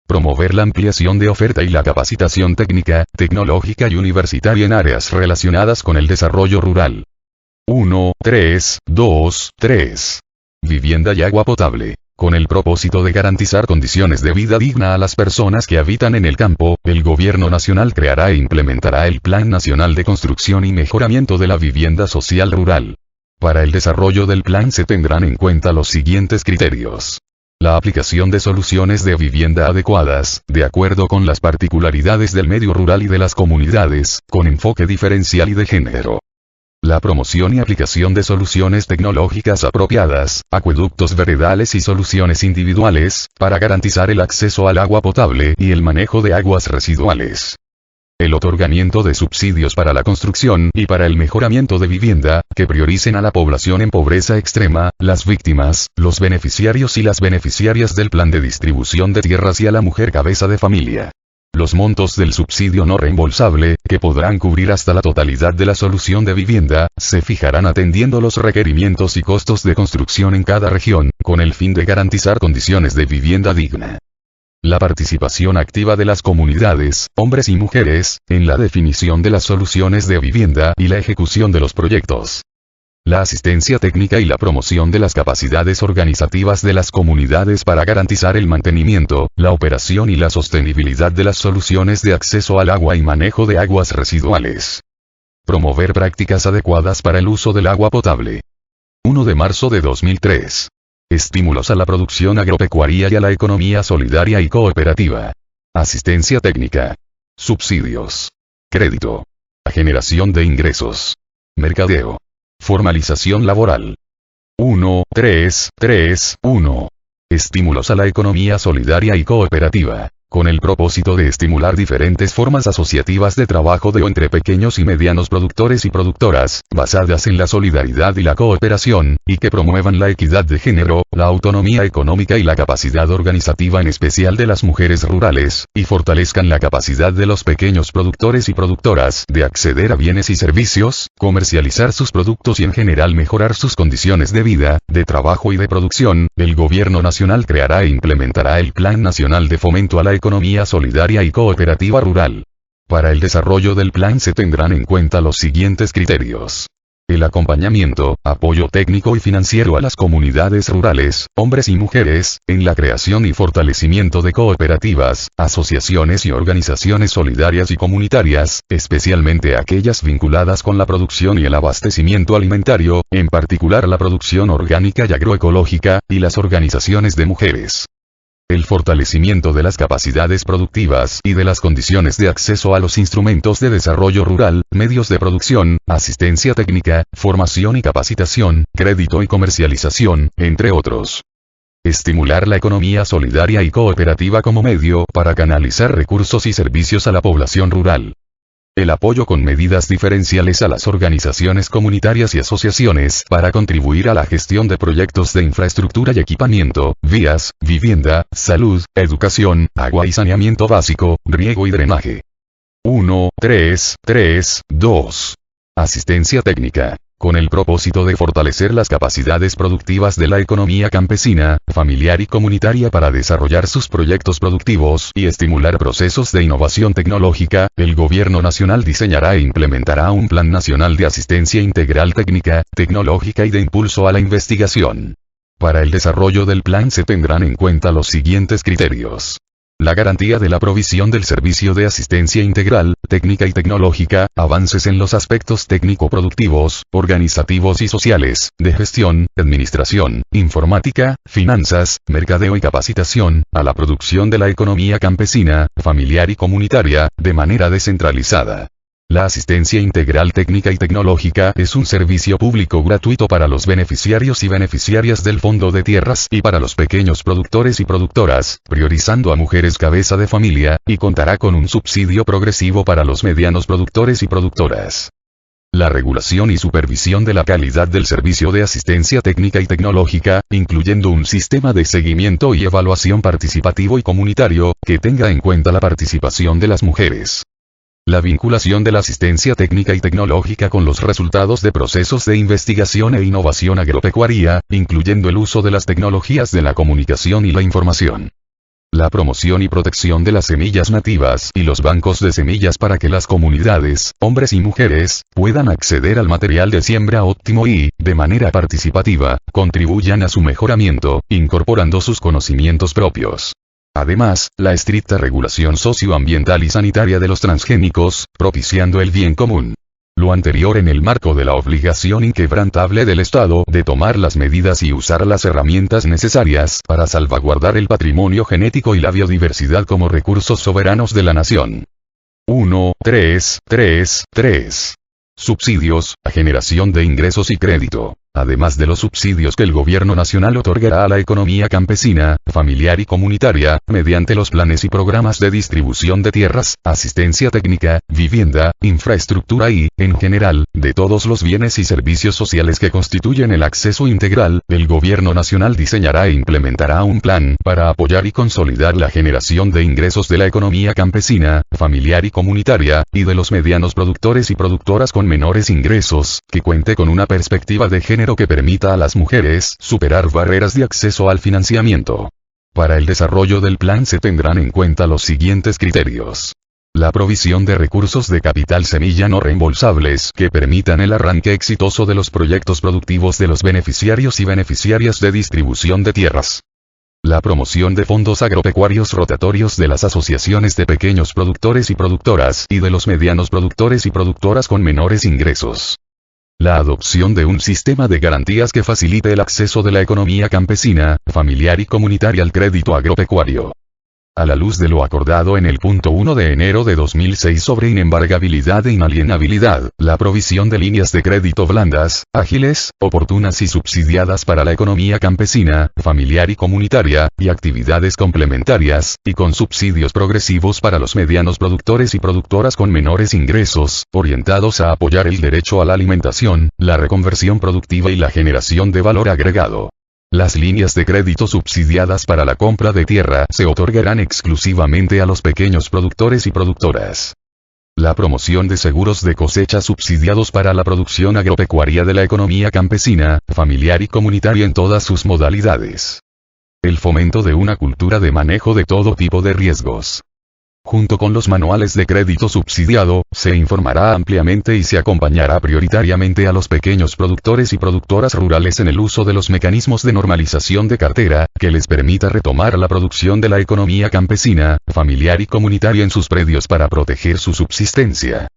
Promover la ampliación de oferta y la capacitación técnica, tecnológica y universitaria en áreas relacionadas con el desarrollo rural. 1, 3, 2, 3. Vivienda y agua potable. Con el propósito de garantizar condiciones de vida digna a las personas que habitan en el campo, el Gobierno Nacional creará e implementará el Plan Nacional de Construcción y Mejoramiento de la Vivienda Social Rural. Para el desarrollo del plan se tendrán en cuenta los siguientes criterios. La aplicación de soluciones de vivienda adecuadas, de acuerdo con las particularidades del medio rural y de las comunidades, con enfoque diferencial y de género. La promoción y aplicación de soluciones tecnológicas apropiadas, acueductos veredales y soluciones individuales, para garantizar el acceso al agua potable y el manejo de aguas residuales. El otorgamiento de subsidios para la construcción y para el mejoramiento de vivienda, que prioricen a la población en pobreza extrema, las víctimas, los beneficiarios y las beneficiarias del plan de distribución de tierras y a la mujer cabeza de familia. Los montos del subsidio no reembolsable, que podrán cubrir hasta la totalidad de la solución de vivienda, se fijarán atendiendo los requerimientos y costos de construcción en cada región, con el fin de garantizar condiciones de vivienda digna. La participación activa de las comunidades, hombres y mujeres, en la definición de las soluciones de vivienda y la ejecución de los proyectos. La asistencia técnica y la promoción de las capacidades organizativas de las comunidades para garantizar el mantenimiento, la operación y la sostenibilidad de las soluciones de acceso al agua y manejo de aguas residuales. Promover prácticas adecuadas para el uso del agua potable. 1 de marzo de 2003. Estímulos a la producción agropecuaria y a la economía solidaria y cooperativa. Asistencia técnica. Subsidios. Crédito. Generación de ingresos. Mercadeo. Formalización laboral. 1, 3, 3, 1. Estímulos a la economía solidaria y cooperativa. con el propósito de estimular diferentes formas asociativas de trabajo de o entre pequeños y medianos productores y productoras, basadas en la solidaridad y la cooperación, y que promuevan la equidad de género, la autonomía económica y la capacidad organizativa en especial de las mujeres rurales, y fortalezcan la capacidad de los pequeños productores y productoras de acceder a bienes y servicios, comercializar sus productos y en general mejorar sus condiciones de vida, de trabajo y de producción. El Gobierno Nacional creará e implementará el Plan Nacional de Fomento a la Economía Solidaria y Cooperativa Rural. Para el desarrollo del plan se tendrán en cuenta los siguientes criterios: el acompañamiento, apoyo técnico y financiero a las comunidades rurales, hombres y mujeres, en la creación y fortalecimiento de cooperativas, asociaciones y organizaciones solidarias y comunitarias, especialmente aquellas vinculadas con la producción y el abastecimiento alimentario, en particular la producción orgánica y agroecológica, y las organizaciones de mujeres. El fortalecimiento de las capacidades productivas y de las condiciones de acceso a los instrumentos de desarrollo rural, medios de producción, asistencia técnica, formación y capacitación, crédito y comercialización, entre otros. Estimular la economía solidaria y cooperativa como medio para canalizar recursos y servicios a la población rural. El apoyo con medidas diferenciales a las organizaciones comunitarias y asociaciones para contribuir a la gestión de proyectos de infraestructura y equipamiento, vías, vivienda, salud, educación, agua y saneamiento básico, riego y drenaje. 2. Asistencia técnica. Con el propósito de fortalecer las capacidades productivas de la economía campesina, familiar y comunitaria para desarrollar sus proyectos productivos y estimular procesos de innovación tecnológica, el Gobierno Nacional diseñará e implementará un Plan Nacional de Asistencia Integral Técnica, Tecnológica y de Impulso a la Investigación. Para el desarrollo del plan se tendrán en cuenta los siguientes criterios: la garantía de la provisión del servicio de asistencia integral, técnica y tecnológica, avances en los aspectos técnico-productivos, organizativos y sociales, de gestión, administración, informática, finanzas, mercadeo y capacitación, a la producción de la economía campesina, familiar y comunitaria, de manera descentralizada. La asistencia integral técnica y tecnológica es un servicio público gratuito para los beneficiarios y beneficiarias del Fondo de Tierras y para los pequeños productores y productoras, priorizando a mujeres cabeza de familia, y contará con un subsidio progresivo para los medianos productores y productoras. La regulación y supervisión de la calidad del servicio de asistencia técnica y tecnológica, incluyendo un sistema de seguimiento y evaluación participativo y comunitario, que tenga en cuenta la participación de las mujeres. La vinculación de la asistencia técnica y tecnológica con los resultados de procesos de investigación e innovación agropecuaria, incluyendo el uso de las tecnologías de la comunicación y la información. La promoción y protección de las semillas nativas y los bancos de semillas para que las comunidades, hombres y mujeres, puedan acceder al material de siembra óptimo y, de manera participativa, contribuyan a su mejoramiento, incorporando sus conocimientos propios. Además, la estricta regulación socioambiental y sanitaria de los transgénicos, propiciando el bien común. Lo anterior en el marco de la obligación inquebrantable del Estado de tomar las medidas y usar las herramientas necesarias para salvaguardar el patrimonio genético y la biodiversidad como recursos soberanos de la nación. 3. Subsidios, a generación de ingresos y crédito. Además de los subsidios que el Gobierno Nacional otorgará a la economía campesina, familiar y comunitaria, mediante los planes y programas de distribución de tierras, asistencia técnica, vivienda, infraestructura y, en general, de todos los bienes y servicios sociales que constituyen el acceso integral, el Gobierno Nacional diseñará e implementará un plan para apoyar y consolidar la generación de ingresos de la economía campesina, familiar y comunitaria, y de los medianos productores y productoras con menores ingresos, que cuente con una perspectiva de género que permita a las mujeres superar barreras de acceso al financiamiento. Para el desarrollo del plan se tendrán en cuenta los siguientes criterios: la provisión de recursos de capital semilla no reembolsables que permitan el arranque exitoso de los proyectos productivos de los beneficiarios y beneficiarias de distribución de tierras. La promoción de fondos agropecuarios rotatorios de las asociaciones de pequeños productores y productoras y de los medianos productores y productoras con menores ingresos. La adopción de un sistema de garantías que facilite el acceso de la economía campesina, familiar y comunitaria al crédito agropecuario. A la luz de lo acordado en el punto 1 de enero de 2006 sobre inembargabilidad e inalienabilidad, la provisión de líneas de crédito blandas, ágiles, oportunas y subsidiadas para la economía campesina, familiar y comunitaria, y actividades complementarias, y con subsidios progresivos para los medianos productores y productoras con menores ingresos, orientados a apoyar el derecho a la alimentación, la reconversión productiva y la generación de valor agregado. Las líneas de crédito subsidiadas para la compra de tierra se otorgarán exclusivamente a los pequeños productores y productoras. La promoción de seguros de cosecha subsidiados para la producción agropecuaria de la economía campesina, familiar y comunitaria en todas sus modalidades. El fomento de una cultura de manejo de todo tipo de riesgos. Junto con los manuales de crédito subsidiado, se informará ampliamente y se acompañará prioritariamente a los pequeños productores y productoras rurales en el uso de los mecanismos de normalización de cartera, que les permita retomar la producción de la economía campesina, familiar y comunitaria en sus predios para proteger su subsistencia.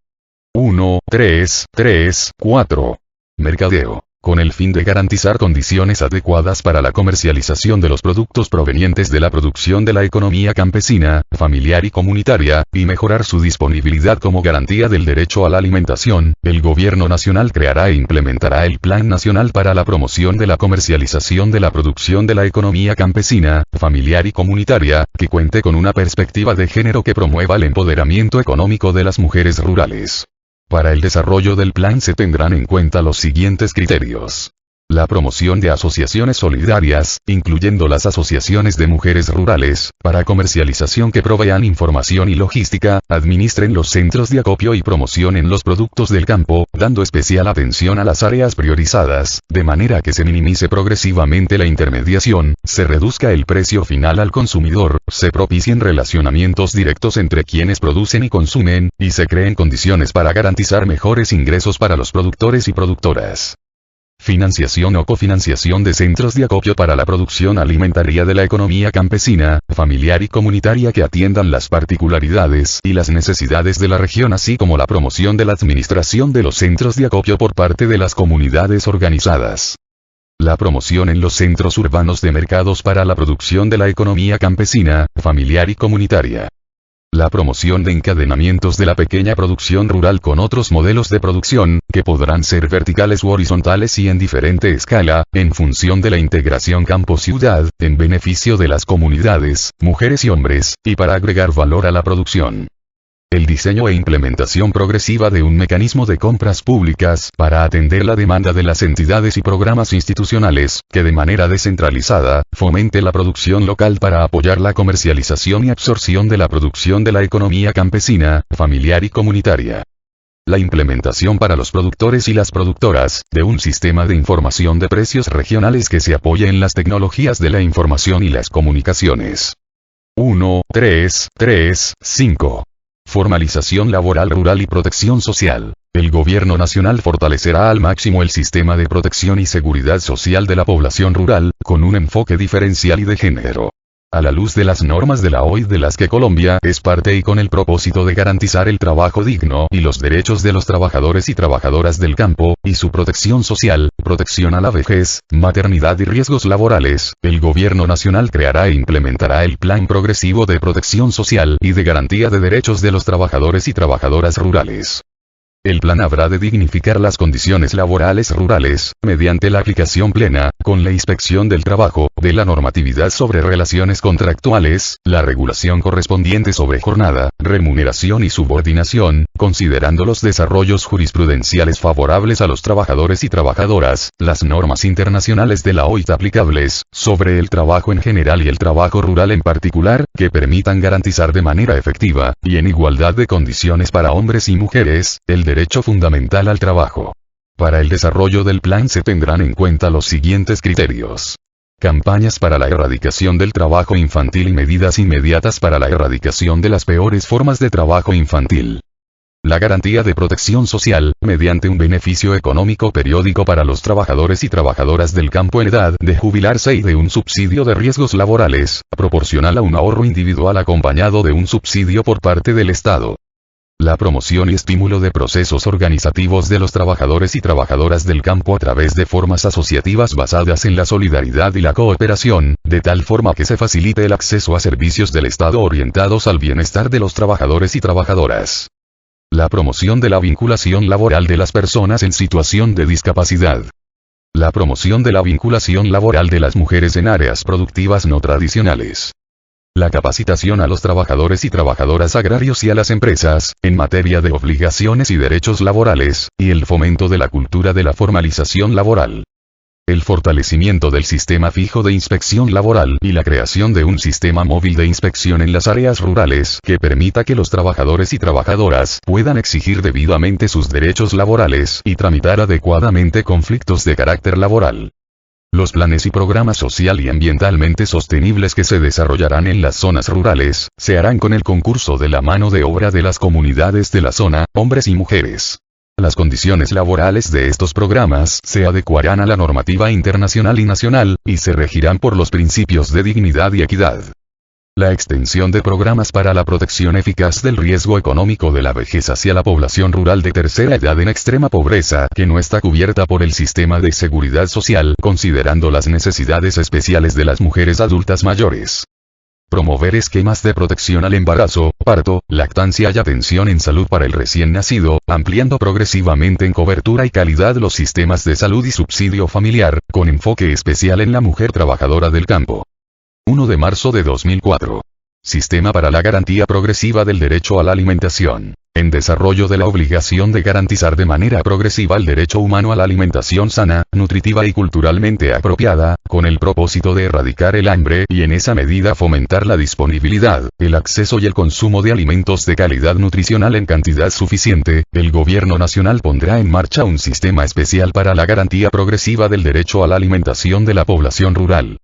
4. Mercadeo. Con el fin de garantizar condiciones adecuadas para la comercialización de los productos provenientes de la producción de la economía campesina, familiar y comunitaria, y mejorar su disponibilidad como garantía del derecho a la alimentación, el Gobierno Nacional creará e implementará el Plan Nacional para la Promoción de la Comercialización de la Producción de la Economía Campesina, Familiar y Comunitaria, que cuente con una perspectiva de género que promueva el empoderamiento económico de las mujeres rurales. Para el desarrollo del plan se tendrán en cuenta los siguientes criterios. La promoción de asociaciones solidarias, incluyendo las asociaciones de mujeres rurales, para comercialización que provean información y logística, administren los centros de acopio y promocionen los productos del campo, dando especial atención a las áreas priorizadas, de manera que se minimice progresivamente la intermediación, se reduzca el precio final al consumidor, se propicien relacionamientos directos entre quienes producen y consumen, y se creen condiciones para garantizar mejores ingresos para los productores y productoras. Financiación o cofinanciación de centros de acopio para la producción alimentaria de la economía campesina, familiar y comunitaria que atiendan las particularidades y las necesidades de la región, así como la promoción de la administración de los centros de acopio por parte de las comunidades organizadas. La promoción en los centros urbanos de mercados para la producción de la economía campesina, familiar y comunitaria. La promoción de encadenamientos de la pequeña producción rural con otros modelos de producción, que podrán ser verticales u horizontales y en diferente escala, en función de la integración campo-ciudad, en beneficio de las comunidades, mujeres y hombres, y para agregar valor a la producción. El diseño e implementación progresiva de un mecanismo de compras públicas para atender la demanda de las entidades y programas institucionales, que de manera descentralizada, fomente la producción local para apoyar la comercialización y absorción de la producción de la economía campesina, familiar y comunitaria. La implementación para los productores y las productoras, de un sistema de información de precios regionales que se apoye en las tecnologías de la información y las comunicaciones. 5. Formalización laboral rural y protección social. El Gobierno Nacional fortalecerá al máximo el sistema de protección y seguridad social de la población rural, con un enfoque diferencial y de género. A la luz de las normas de la OIT de las que Colombia es parte y con el propósito de garantizar el trabajo digno y los derechos de los trabajadores y trabajadoras del campo, y su protección social, protección a la vejez, maternidad y riesgos laborales, el Gobierno Nacional creará e implementará el Plan Progresivo de Protección Social y de Garantía de Derechos de los Trabajadores y Trabajadoras Rurales. El plan habrá de dignificar las condiciones laborales rurales, mediante la aplicación plena, con la inspección del trabajo, de la normatividad sobre relaciones contractuales, la regulación correspondiente sobre jornada, remuneración y subordinación, considerando los desarrollos jurisprudenciales favorables a los trabajadores y trabajadoras, las normas internacionales de la OIT aplicables, sobre el trabajo en general y el trabajo rural en particular, que permitan garantizar de manera efectiva, y en igualdad de condiciones para hombres y mujeres, el derecho fundamental al trabajo. Para el desarrollo del plan se tendrán en cuenta los siguientes criterios. Campañas para la erradicación del trabajo infantil y medidas inmediatas para la erradicación de las peores formas de trabajo infantil. La garantía de protección social, mediante un beneficio económico periódico para los trabajadores y trabajadoras del campo en edad de jubilarse y de un subsidio de riesgos laborales, proporcional a un ahorro individual acompañado de un subsidio por parte del Estado. La promoción y estímulo de procesos organizativos de los trabajadores y trabajadoras del campo a través de formas asociativas basadas en la solidaridad y la cooperación, de tal forma que se facilite el acceso a servicios del Estado orientados al bienestar de los trabajadores y trabajadoras. La promoción de la vinculación laboral de las personas en situación de discapacidad. La promoción de la vinculación laboral de las mujeres en áreas productivas no tradicionales. La capacitación a los trabajadores y trabajadoras agrarios y a las empresas, en materia de obligaciones y derechos laborales, y el fomento de la cultura de la formalización laboral. El fortalecimiento del sistema fijo de inspección laboral y la creación de un sistema móvil de inspección en las áreas rurales que permita que los trabajadores y trabajadoras puedan exigir debidamente sus derechos laborales y tramitar adecuadamente conflictos de carácter laboral. Los planes y programas social y ambientalmente sostenibles que se desarrollarán en las zonas rurales, se harán con el concurso de la mano de obra de las comunidades de la zona, hombres y mujeres. Las condiciones laborales de estos programas se adecuarán a la normativa internacional y nacional, y se regirán por los principios de dignidad y equidad. La extensión de programas para la protección eficaz del riesgo económico de la vejez hacia la población rural de tercera edad en extrema pobreza que no está cubierta por el sistema de seguridad social, considerando las necesidades especiales de las mujeres adultas mayores. Promover esquemas de protección al embarazo, parto, lactancia y atención en salud para el recién nacido, ampliando progresivamente en cobertura y calidad los sistemas de salud y subsidio familiar, con enfoque especial en la mujer trabajadora del campo. 1 de marzo de 2004. Sistema para la garantía progresiva del derecho a la alimentación. En desarrollo de la obligación de garantizar de manera progresiva el derecho humano a la alimentación sana, nutritiva y culturalmente apropiada, con el propósito de erradicar el hambre y en esa medida fomentar la disponibilidad, el acceso y el consumo de alimentos de calidad nutricional en cantidad suficiente, el Gobierno Nacional pondrá en marcha un sistema especial para la garantía progresiva del derecho a la alimentación de la población rural.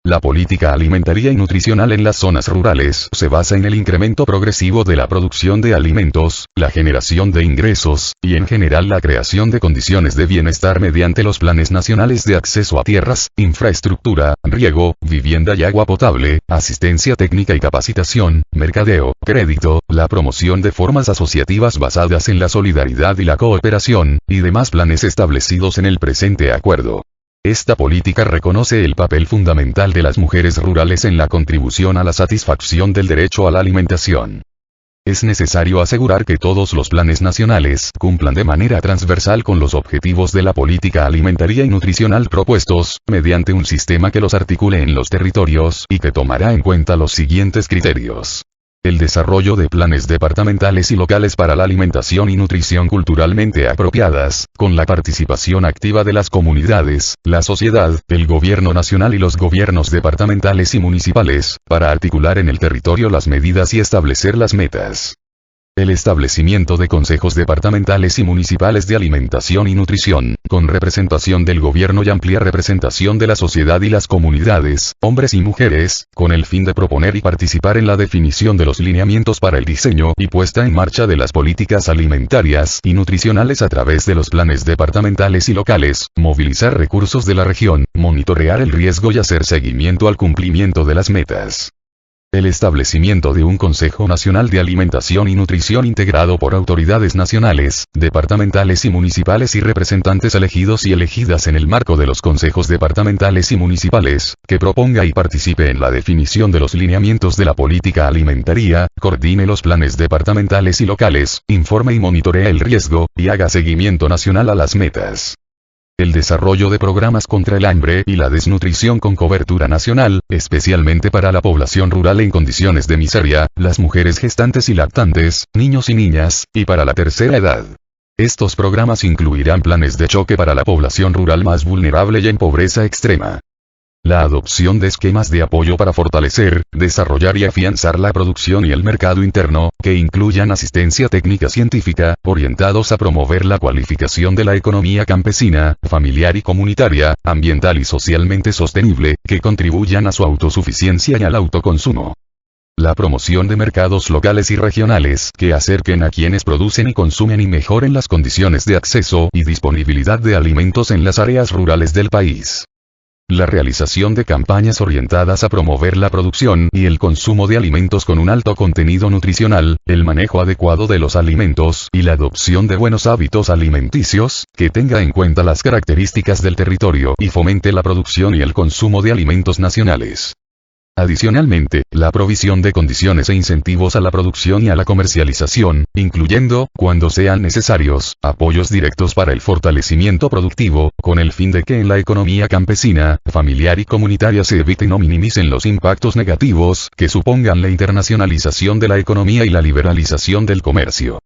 La política alimentaria y nutricional en las zonas rurales se basa en el incremento progresivo de la producción de alimentos, la generación de ingresos, y en general la creación de condiciones de bienestar mediante los planes nacionales de acceso a tierras, infraestructura, riego, vivienda y agua potable, asistencia técnica y capacitación, mercadeo, crédito, la promoción de formas asociativas basadas en la solidaridad y la cooperación, y demás planes establecidos en el presente acuerdo. Esta política reconoce el papel fundamental de las mujeres rurales en la contribución a la satisfacción del derecho a la alimentación. Es necesario asegurar que todos los planes nacionales cumplan de manera transversal con los objetivos de la política alimentaria y nutricional propuestos, mediante un sistema que los articule en los territorios y que tomará en cuenta los siguientes criterios. El desarrollo de planes departamentales y locales para la alimentación y nutrición culturalmente apropiadas, con la participación activa de las comunidades, la sociedad, el gobierno nacional y los gobiernos departamentales y municipales, para articular en el territorio las medidas y establecer las metas. El establecimiento de consejos departamentales y municipales de alimentación y nutrición, con representación del gobierno y amplia representación de la sociedad y las comunidades, hombres y mujeres, con el fin de proponer y participar en la definición de los lineamientos para el diseño y puesta en marcha de las políticas alimentarias y nutricionales a través de los planes departamentales y locales, movilizar recursos de la región, monitorear el riesgo y hacer seguimiento al cumplimiento de las metas. El establecimiento de un Consejo Nacional de Alimentación y Nutrición integrado por autoridades nacionales, departamentales y municipales y representantes elegidos y elegidas en el marco de los consejos departamentales y municipales, que proponga y participe en la definición de los lineamientos de la política alimentaria, coordine los planes departamentales y locales, informe y monitoree el riesgo, y haga seguimiento nacional a las metas. El desarrollo de programas contra el hambre y la desnutrición con cobertura nacional, especialmente para la población rural en condiciones de miseria, las mujeres gestantes y lactantes, niños y niñas, y para la tercera edad. Estos programas incluirán planes de choque para la población rural más vulnerable y en pobreza extrema. La adopción de esquemas de apoyo para fortalecer, desarrollar y afianzar la producción y el mercado interno, que incluyan asistencia técnica científica, orientados a promover la cualificación de la economía campesina, familiar y comunitaria, ambiental y socialmente sostenible, que contribuyan a su autosuficiencia y al autoconsumo. La promoción de mercados locales y regionales que acerquen a quienes producen y consumen y mejoren las condiciones de acceso y disponibilidad de alimentos en las áreas rurales del país. La realización de campañas orientadas a promover la producción y el consumo de alimentos con un alto contenido nutricional, el manejo adecuado de los alimentos y la adopción de buenos hábitos alimenticios, que tenga en cuenta las características del territorio y fomente la producción y el consumo de alimentos nacionales. Adicionalmente, la provisión de condiciones e incentivos a la producción y a la comercialización, incluyendo, cuando sean necesarios, apoyos directos para el fortalecimiento productivo, con el fin de que en la economía campesina, familiar y comunitaria se eviten o minimicen los impactos negativos que supongan la internacionalización de la economía y la liberalización del comercio.